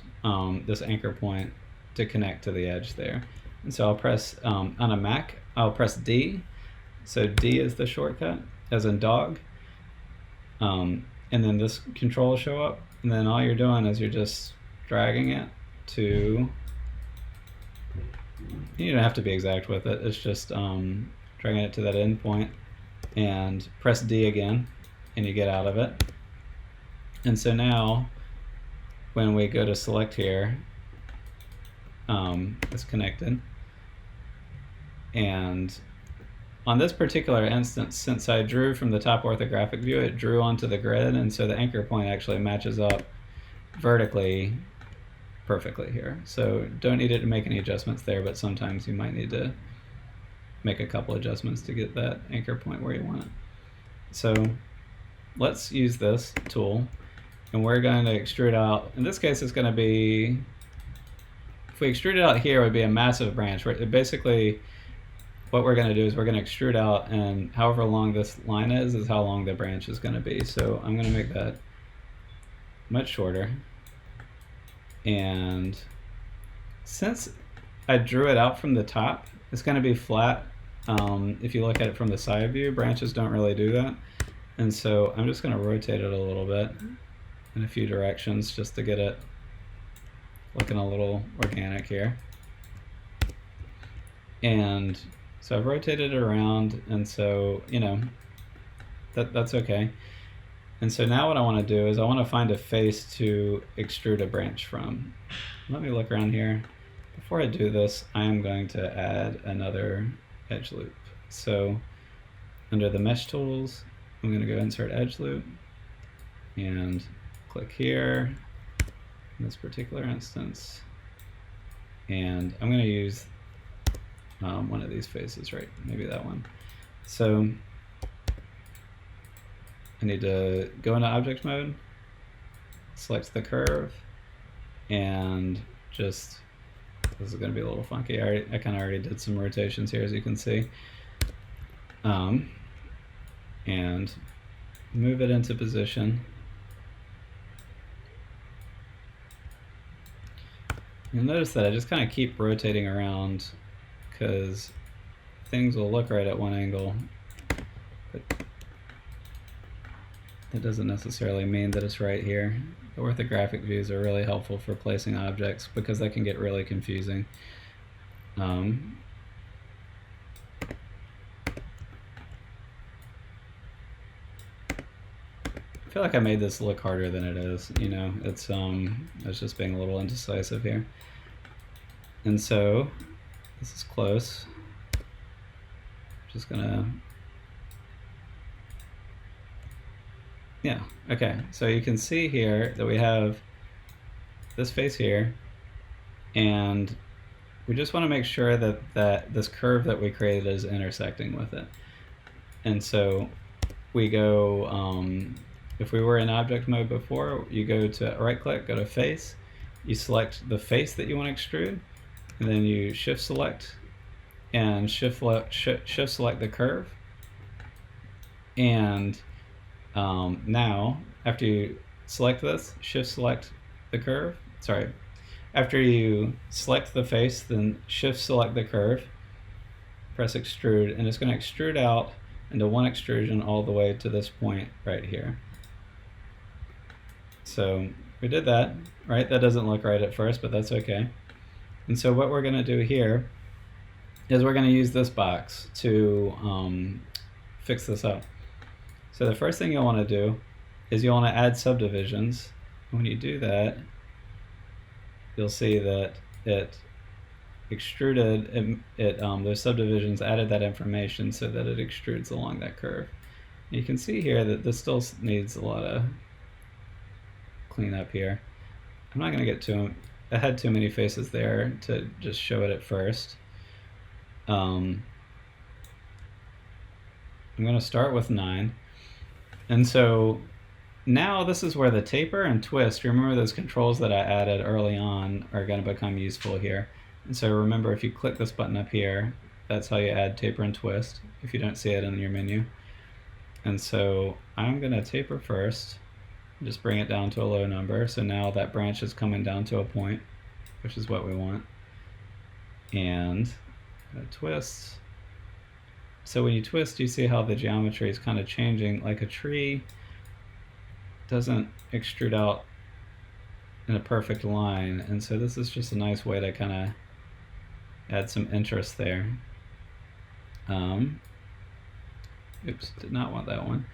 anchor point to connect to the edge there. And so I'll press on a Mac, I'll press D. So D is the shortcut, as in dog. And then this control will show up, and then all you're doing is you're just dragging it to. You don't have to be exact with it. It's just dragging it to that end point, and press D again, and you get out of it. And so now, when we go to select here, it's connected. And on this particular instance, since I drew from the top orthographic view, it drew onto the grid, and so the anchor point actually matches up vertically perfectly here. So don't need it to make any adjustments there, but sometimes you might need to make a couple adjustments to get that anchor point where you want it. So let's use this tool, and we're going to extrude out. In this case, it's going to be, if we extrude it out here, it would be a massive branch. Basically, what we're going to do is we're going to extrude out, and however long this line is how long the branch is going to be. So I'm going to make that much shorter. And since I drew it out from the top, it's going to be flat. If you look at it from the side view, branches don't really do that. And so I'm just going to rotate it a little bit in a few directions just to get it looking a little organic here. And so I've rotated it around, and so, you know, that's okay. And so now what I want to do is I want to find a face to extrude a branch from. Let me look around here. Before I do this, I am going to add another edge loop. So under the mesh tools, I'm going to go insert edge loop and click here in this particular instance. And I'm going to use one of these faces, right? Maybe that one. So I need to go into object mode, select the curve, and just, this is going to be a little funky. I kind of already did some rotations here, as you can see. And move it into position. You'll notice that I just kind of keep rotating around because things will look right at one angle, but that doesn't necessarily mean that it's right here. The orthographic views are really helpful for placing objects because that can get really confusing. I feel like I made this look harder than it is, you know. It's just being a little indecisive here. And so this is close. Just gonna, yeah, okay. So you can see here that we have this face here, and we just want to make sure that this curve that we created is intersecting with it. And so we go, if we were in object mode before, you go to right click, go to face, you select the face that you want to extrude, and then you shift select and shift select the curve. And now after you select this, shift select the curve, after you select the face, then shift select the curve, press extrude, and it's going to extrude out into one extrusion all the way to this point right here. So we did that, right? That doesn't look right at first, but that's okay. And so what we're going to do here is we're going to use this box to fix this up. So the first thing you'll want to do is you'll want to add subdivisions. When you do that, you'll see that it extruded, those subdivisions added that information so that it extrudes along that curve. And you can see here that this still needs a lot of cleanup here. I'm not going to get too, I had too many faces there to just show it at first. I'm going to start with 9. And so now this is where the taper and twist, remember those controls that I added early on, are going to become useful here. And so remember, if you click this button up here, that's how you add taper and twist, if you don't see it in your menu. And so I'm going to taper first, just bring it down to a low number. So now that branch is coming down to a point, which is what we want. And twist. So when you twist, you see how the geometry is kind of changing. Like a tree doesn't extrude out in a perfect line, and so this is just a nice way to kind of add some interest there. Oops, did not want that one.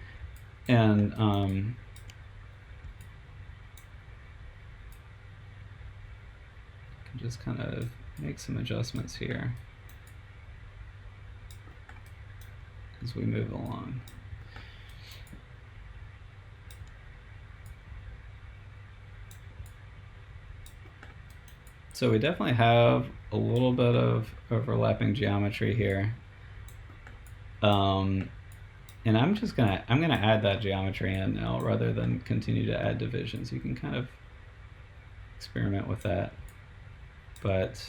And can just kind of make some adjustments here as we move along. So we definitely have a little bit of overlapping geometry here. And I'm gonna add that geometry in now rather than continue to add divisions. You can kind of experiment with that. But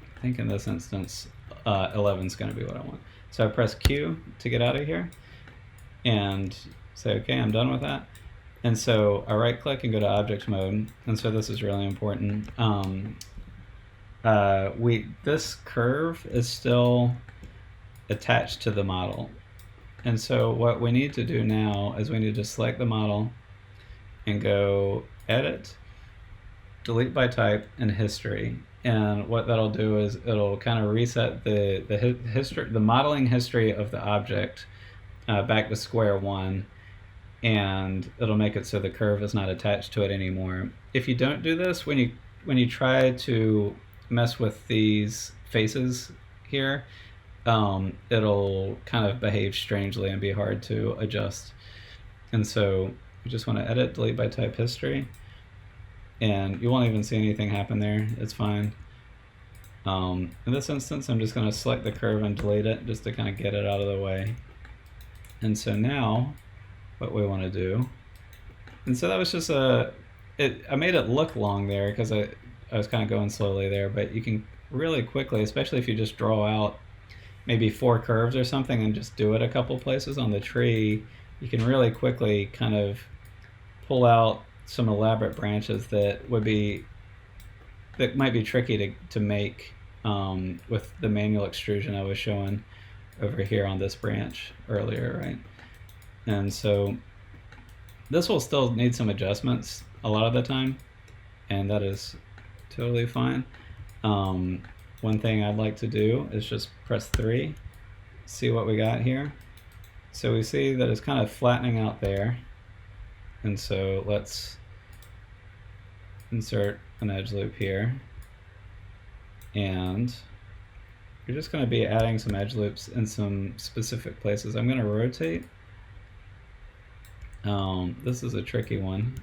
I think in this instance, 11 is going to be what I want. So I press Q to get out of here and say, okay, I'm done with that. And so I right click and go to object mode. And so this is really important. This curve is still attached to the model. And so what we need to do now is we need to select the model and go edit, delete by type, and history. And what that'll do is it'll kind of reset the modeling history of the object back to square one, and it'll make it so the curve is not attached to it anymore. If you don't do this, when you try to mess with these faces here, it'll kind of behave strangely and be hard to adjust. And so you just want to edit, delete by type, history, and you won't even see anything happen there. It's fine. In this instance, I'm just going to select the curve and delete it just to kind of get it out of the way. And so now what we want to do, and so that was just I made it look long there because I was kind of going slowly there, but you can really quickly, especially if you just draw out maybe 4 curves or something and just do it a couple places on the tree, you can really quickly kind of pull out some elaborate branches that might be tricky to make with the manual extrusion I was showing over here on this branch earlier, right? And so this will still need some adjustments a lot of the time, and that is totally fine. One thing I'd like to do is just press 3, see what we got here. So we see that it's kind of flattening out there, and so let's insert an edge loop here, and you're just going to be adding some edge loops in some specific places. I'm going to rotate. This is a tricky one,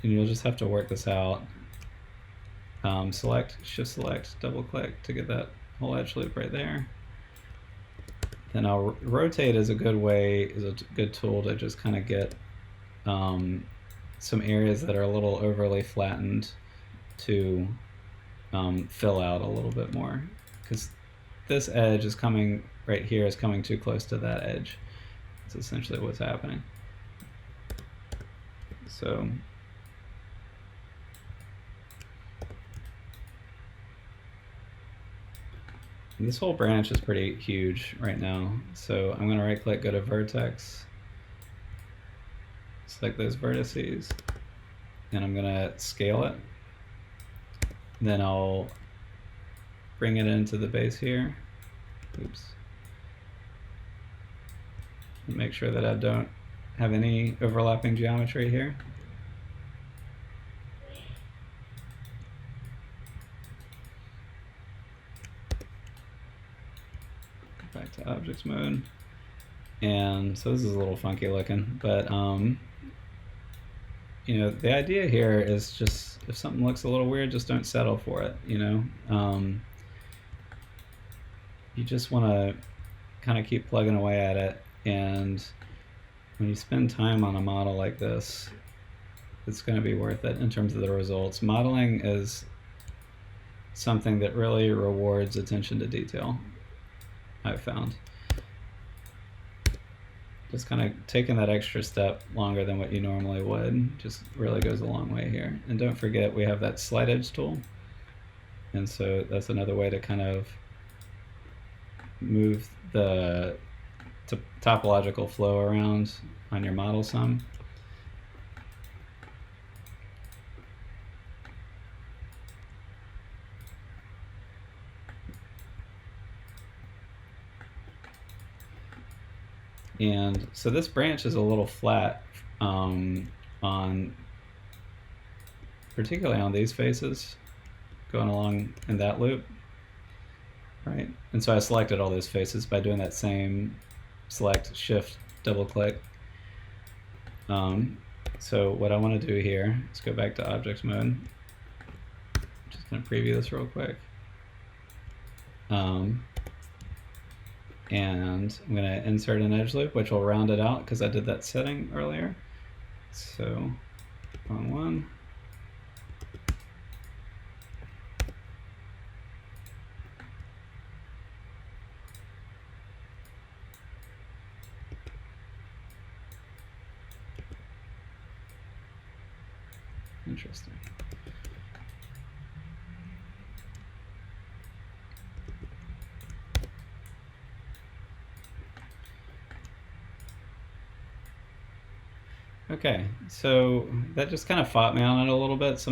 and you'll just have to work this out. Select, shift select, double click to get that whole edge loop right there. Then I'll rotate is a good tool to just kind of get some areas that are a little overly flattened to fill out a little bit more, because this edge is coming right here is coming too close to that edge. That's essentially what's happening. So this whole branch is pretty huge right now, so I'm going to right click, go to Vertex, select those vertices, and I'm going to scale it Then I'll bring it into the base here. Oops. Make sure that I don't have any overlapping geometry here. Back to objects mode. And so this is a little funky looking, but you know, the idea here is just, if something looks a little weird, just don't settle for it, you know. You just want to kind of keep plugging away at it, and when you spend time on a model like this, it's going to be worth it in terms of the results. Modeling is something that really rewards attention to detail, I've found. Just kind of taking that extra step longer than what you normally would just really goes a long way here. And don't forget, we have that slide edge tool, and so that's another way to kind of move the topological flow around on your model some. And so this branch is a little flat particularly on these faces, going along in that loop, right? And so I selected all those faces by doing that same select, shift, double click. So what I want to do here is go back to object mode. I'm just going to preview this real quick. And I'm going to insert an edge loop, which will round it out because I did that setting earlier. So on one. Interesting. Okay, so that just kind of fought me on it a little bit.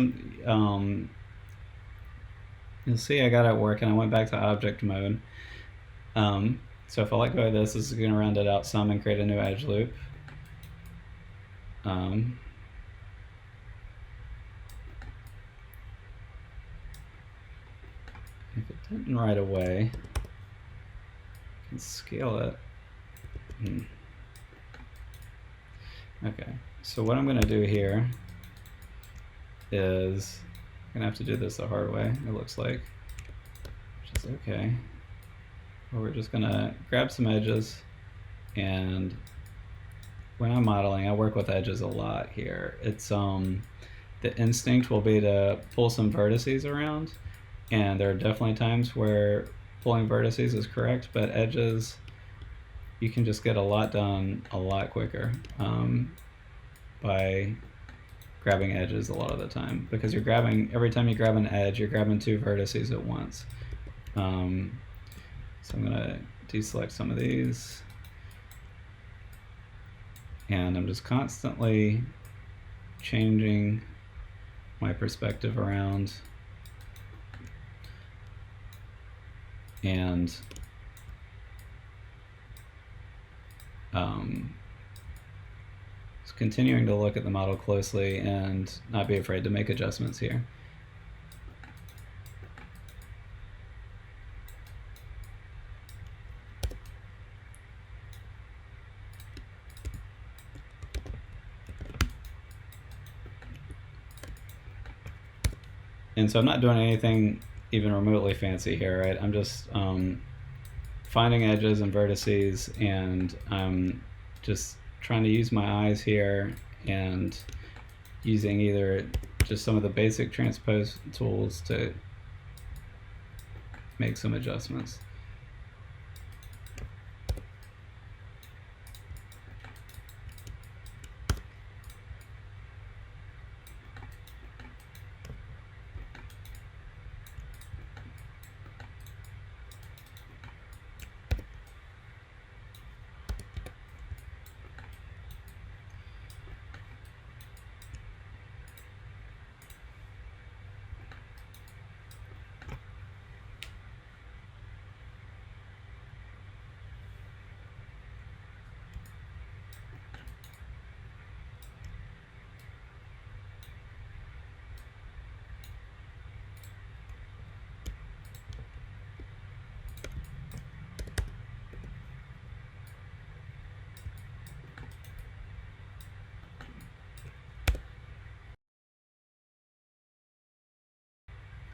You'll see I got it working. I went back to object mode. So if I let go of this is going to round it out some and create a new edge loop. If it didn't right away, I can scale it. Okay, so what I'm going to do here is I'm going to have to do this the hard way, it looks like, which is okay. Well, we're just going to grab some edges, and when I'm modeling, I work with edges a lot here. It's the instinct will be to pull some vertices around, and there are definitely times where pulling vertices is correct, but edges, you can just get a lot done a lot quicker by grabbing edges a lot of the time, because you're grabbing, every time you grab an edge, you're grabbing two vertices at once. So I'm going to deselect some of these, and I'm just constantly changing my perspective around, and just continuing to look at the model closely and not be afraid to make adjustments here. And so I'm not doing anything even remotely fancy here, right? I'm just finding edges and vertices, and I'm just trying to use my eyes here and using either just some of the basic transpose tools to make some adjustments.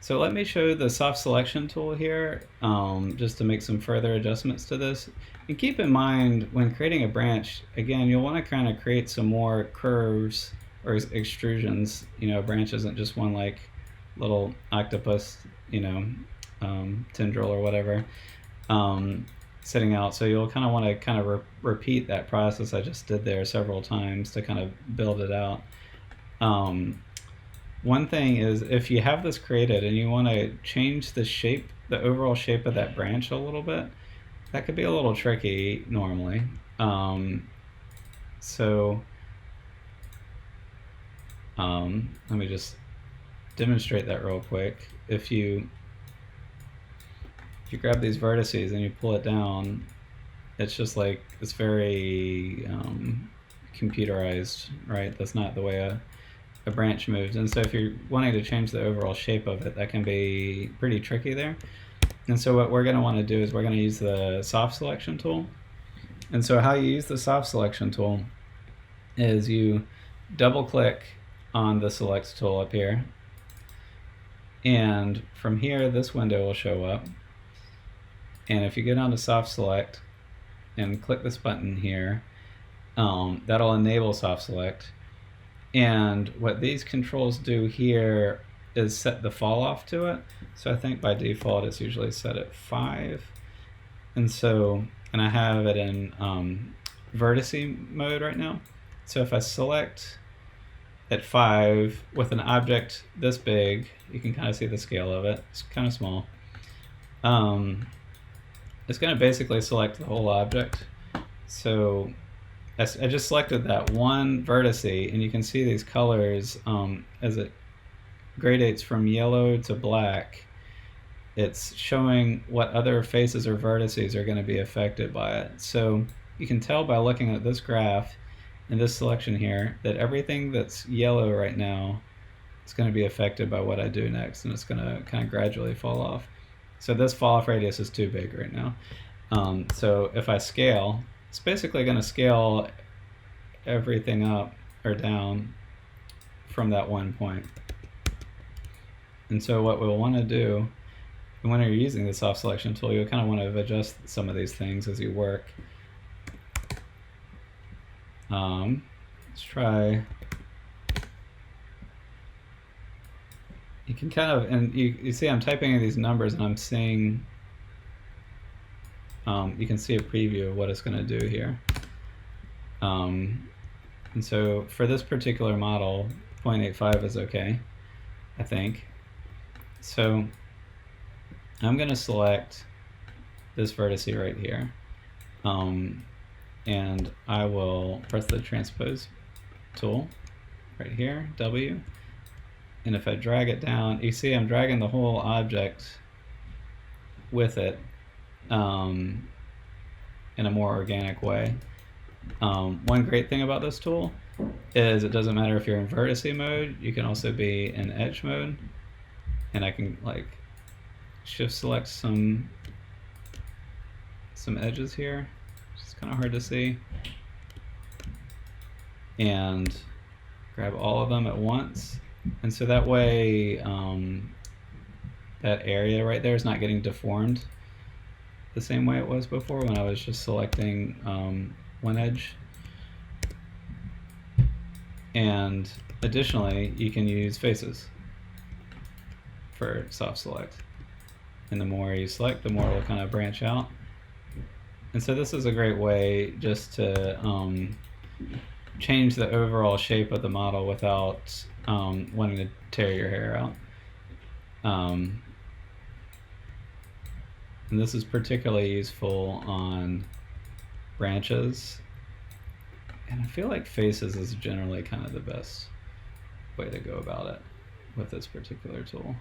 So let me show the soft selection tool here, just to make some further adjustments to this. And keep in mind, when creating a branch, again, you'll want to kind of create some more curves or extrusions. You know, a branch isn't just one like little octopus, you know, tendril or whatever, sitting out. So you'll kind of want to kind of repeat that process I just did there several times to kind of build it out. One thing is, if you have this created and you want to change the shape, the overall shape of that branch a little bit, that could be a little tricky normally. Let me just demonstrate that real quick. If you grab these vertices and you pull it down, it's just like, it's very computerized, right? That's not the way a branch moves. And so if you're wanting to change the overall shape of it, that can be pretty tricky there. And so what we're going to want to do is we're going to use the soft selection tool. And so how you use the soft selection tool is you double click on the select tool up here, and from here this window will show up. And if you go down to soft select and click this button here, that'll enable soft select. And what these controls do here is set the fall off to it. So I think by default it's usually set at 5. And so, and I have it in vertice mode right now. So if I select at 5 with an object this big, you can kind of see the scale of it. It's kind of small. It's going to basically select the whole object. So I just selected that one vertex, and you can see these colors as it gradates from yellow to black. It's showing what other faces or vertices are going to be affected by it. So you can tell by looking at this graph and this selection here that everything that's yellow right now is going to be affected by what I do next, and it's going to kind of gradually fall off. So this fall off radius is too big right now. So if I scale, it's basically going to scale everything up or down from that one point. And so what we'll want to do, when you're using the soft selection tool, you'll kind of want to adjust some of these things as you work. Let's try. You can kind of, and you see I'm typing in these numbers and I'm seeing, you can see a preview of what it's going to do here. And so for this particular model, 0.85 is okay, I think. So I'm going to select this vertex right here, and I will press the Transpose Tool right here, W, and if I drag it down, you see I'm dragging the whole object with it in a more organic way. One great thing about this tool is it doesn't matter if you're in vertex mode, you can also be in edge mode, and I can like shift select some edges here, which is kind of hard to see, and grab all of them at once. And so that way that area right there is not getting deformed the same way it was before when I was just selecting one edge. And additionally, you can use faces for soft select. And the more you select, the more it will kind of branch out. And so this is a great way just to change the overall shape of the model without wanting to tear your hair out. And this is particularly useful on branches. And I feel like faces is generally kind of the best way to go about it with this particular tool.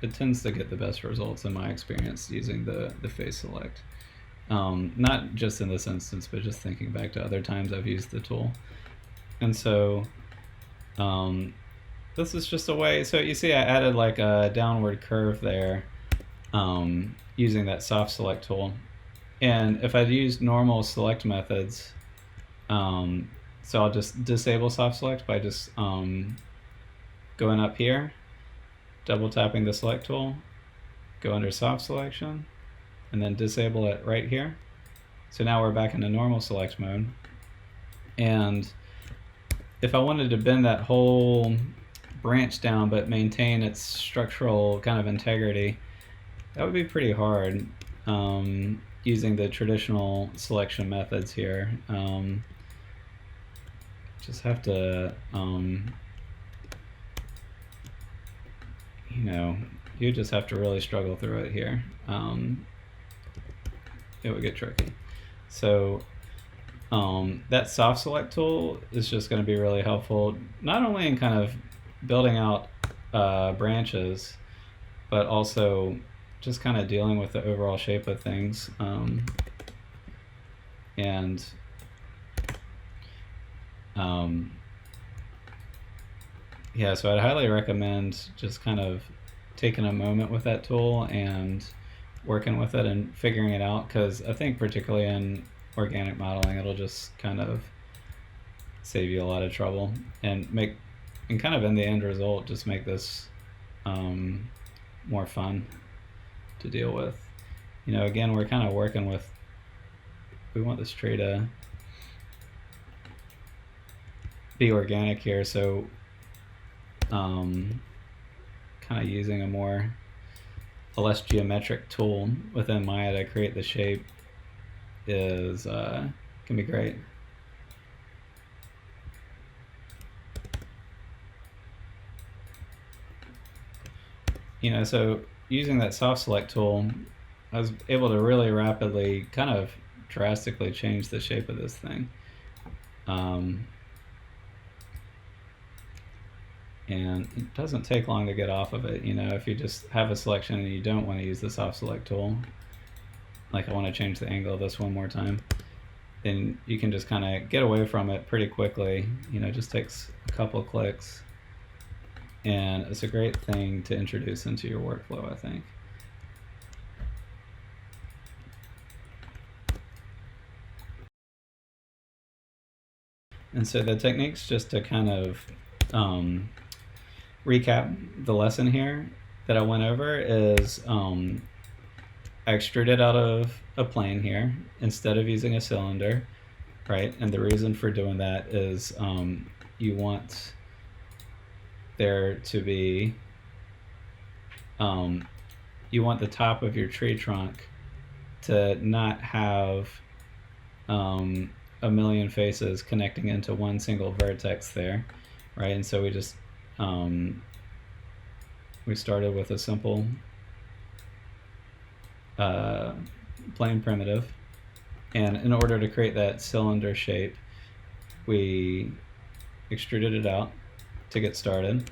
It tends to get the best results in my experience using the face select. Not just in this instance, but just thinking back to other times I've used the tool. And so this is just a way, so you see I added like a downward curve there using that soft select tool. And if I'd used normal select methods, So I'll just disable soft select by just going up here, double tapping the select tool, go under soft selection, and then disable it right here. So now we're back into normal select mode. And if I wanted to bend that whole branch down but maintain its structural kind of integrity, that would be pretty hard using the traditional selection methods here. Just have to, you know, you just have to really struggle through it here. It would get tricky. So that soft select tool is just going to be really helpful, not only in kind of building out branches, but also just kind of dealing with the overall shape of things. Yeah, so I'd highly recommend just kind of taking a moment with that tool and working with it and figuring it out, because I think particularly in organic modeling, it'll just kind of save you a lot of trouble and kind of in the end result just make this more fun to deal with. You know, again, we're kind of working with, we want this tree to be organic here, so kind of using a less geometric tool within Maya to create the shape is can be great. You know, so using that soft select tool, I was able to really rapidly kind of drastically change the shape of this thing. And it doesn't take long to get off of it. You know, if you just have a selection and you don't want to use the soft select tool, like I want to change the angle of this one more time, then you can just kind of get away from it pretty quickly. You know, it just takes a couple clicks, and it's a great thing to introduce into your workflow, I think. And so the techniques, just to kind of recap the lesson here that I went over, is I extruded out of a plane here instead of using a cylinder, right? And the reason for doing that is you want there to be, you want the top of your tree trunk to not have a million faces connecting into one single vertex there, right? And so we just we started with a simple plane primitive, and in order to create that cylinder shape, we extruded it out to get started.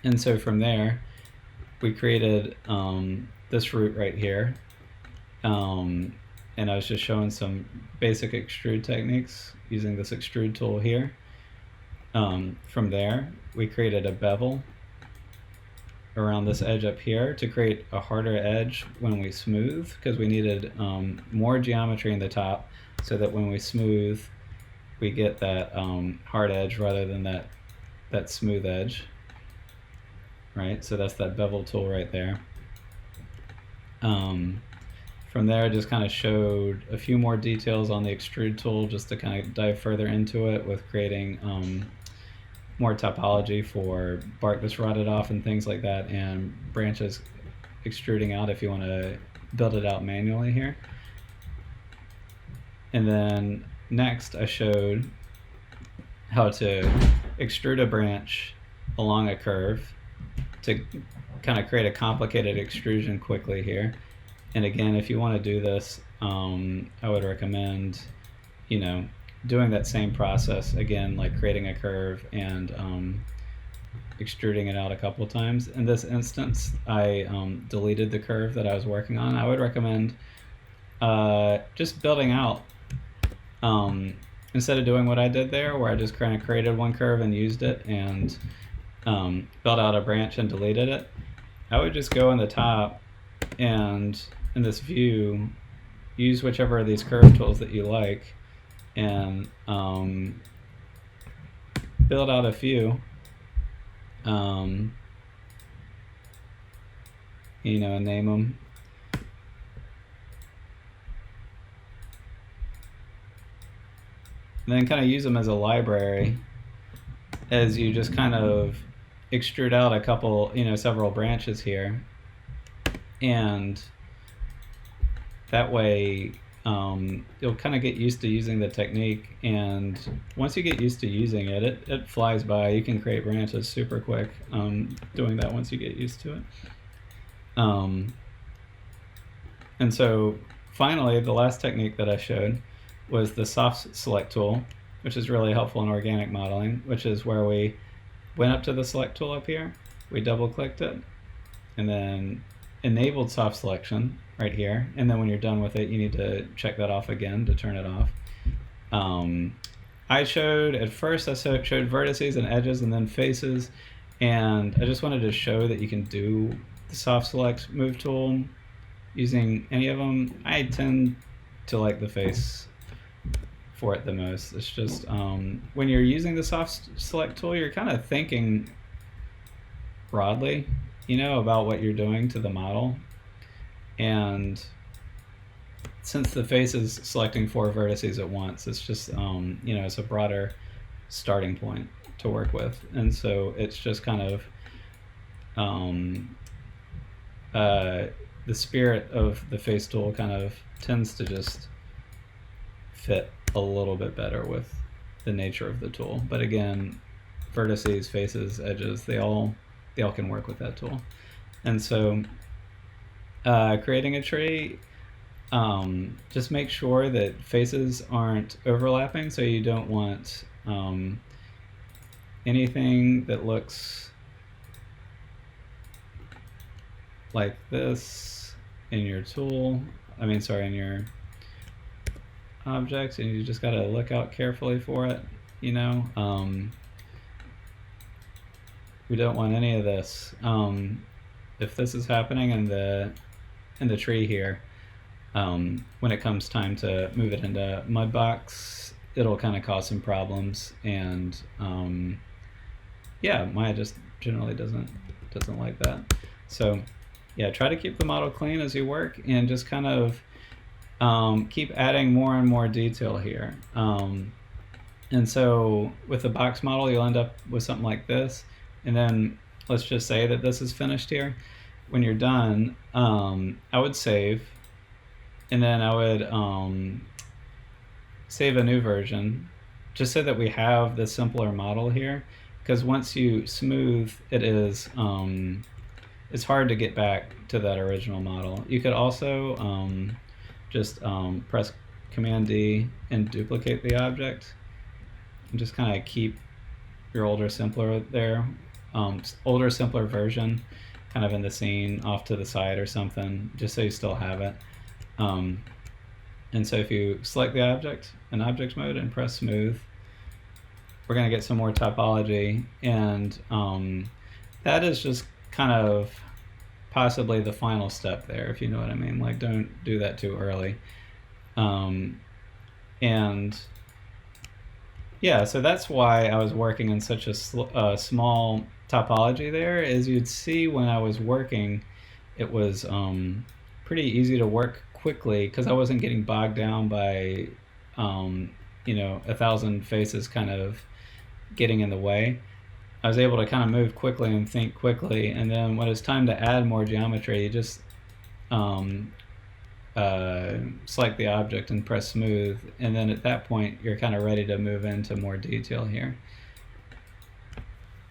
And so from there, we created this root right here, and I was just showing some basic extrude techniques using this Extrude tool here. From there, we created a bevel around this edge up here to create a harder edge when we smooth, because we needed more geometry in the top so that when we smooth, we get that hard edge rather than that smooth edge, right? So that's that bevel tool right there. From there, I just kind of showed a few more details on the Extrude tool just to kind of dive further into it with creating more topology for bark that's rotted off and things like that, and branches extruding out if you want to build it out manually here. And then next I showed how to extrude a branch along a curve to kind of create a complicated extrusion quickly here. And again, if you want to do this, I would recommend, you know, doing that same process again, like creating a curve and extruding it out a couple of times. In this instance, I deleted the curve that I was working on. I would recommend just building out, instead of doing what I did there, where I just kind of created one curve and used it and built out a branch and deleted it. I would just go in the top and in this view, use whichever of these curve tools that you like, and build out a few, you know, and name them. And then kind of use them as a library as you just kind of extrude out a couple, you know, several branches here. And that way you'll kind of get used to using the technique, and once you get used to using it, it flies by. You can create branches super quick doing that once you get used to it. And so finally, the last technique that I showed was the soft select tool, which is really helpful in organic modeling, which is where we went up to the select tool up here, we double clicked it, and then enabled soft selection right here, and then when you're done with it, you need to check that off again to turn it off. I showed, at first I showed vertices and edges and then faces, and I just wanted to show that you can do the soft select move tool using any of them. I tend to like the face for it the most. It's just when you're using the soft select tool, you're kind of thinking broadly, you know, about what you're doing to the model. And since the face is selecting 4 vertices at once, it's just, you know, it's a broader starting point to work with. And so it's just kind of the spirit of the face tool kind of tends to just fit a little bit better with the nature of the tool. But again, vertices, faces, edges, they all can work with that tool. And so creating a tree, just make sure that faces aren't overlapping, so you don't want anything that looks like this in your tool, in your objects, and you just got to look out carefully for it, you know. We don't want any of this. If this is happening in the tree here, when it comes time to move it into Mudbox, it'll kind of cause some problems, and yeah, Maya just generally doesn't like that. So yeah, try to keep the model clean as you work, and just kind of keep adding more and more detail here. And so with the box model, you'll end up with something like this, and then let's just say that this is finished here. When you're done, I would save, and then I would save a new version, just so that we have the simpler model here, because once you smooth, it is it's hard to get back to that original model. You could also just press Command D and duplicate the object, and just kind of keep your older, simpler there, older, simpler version kind of in the scene off to the side or something, just so you still have it. And so if you select the object in object mode and press smooth, we're going to get some more topology, and that is just kind of possibly the final step there, if you know what I mean. Like, don't do that too early. And yeah, so that's why I was working in such a small topology there. As you'd see when I was working, it was pretty easy to work quickly, because I wasn't getting bogged down by you know, 1,000 faces kind of getting in the way. I was able to kind of move quickly and think quickly, and then when it's time to add more geometry, you just select the object and press smooth, and then at that point you're kind of ready to move into more detail here.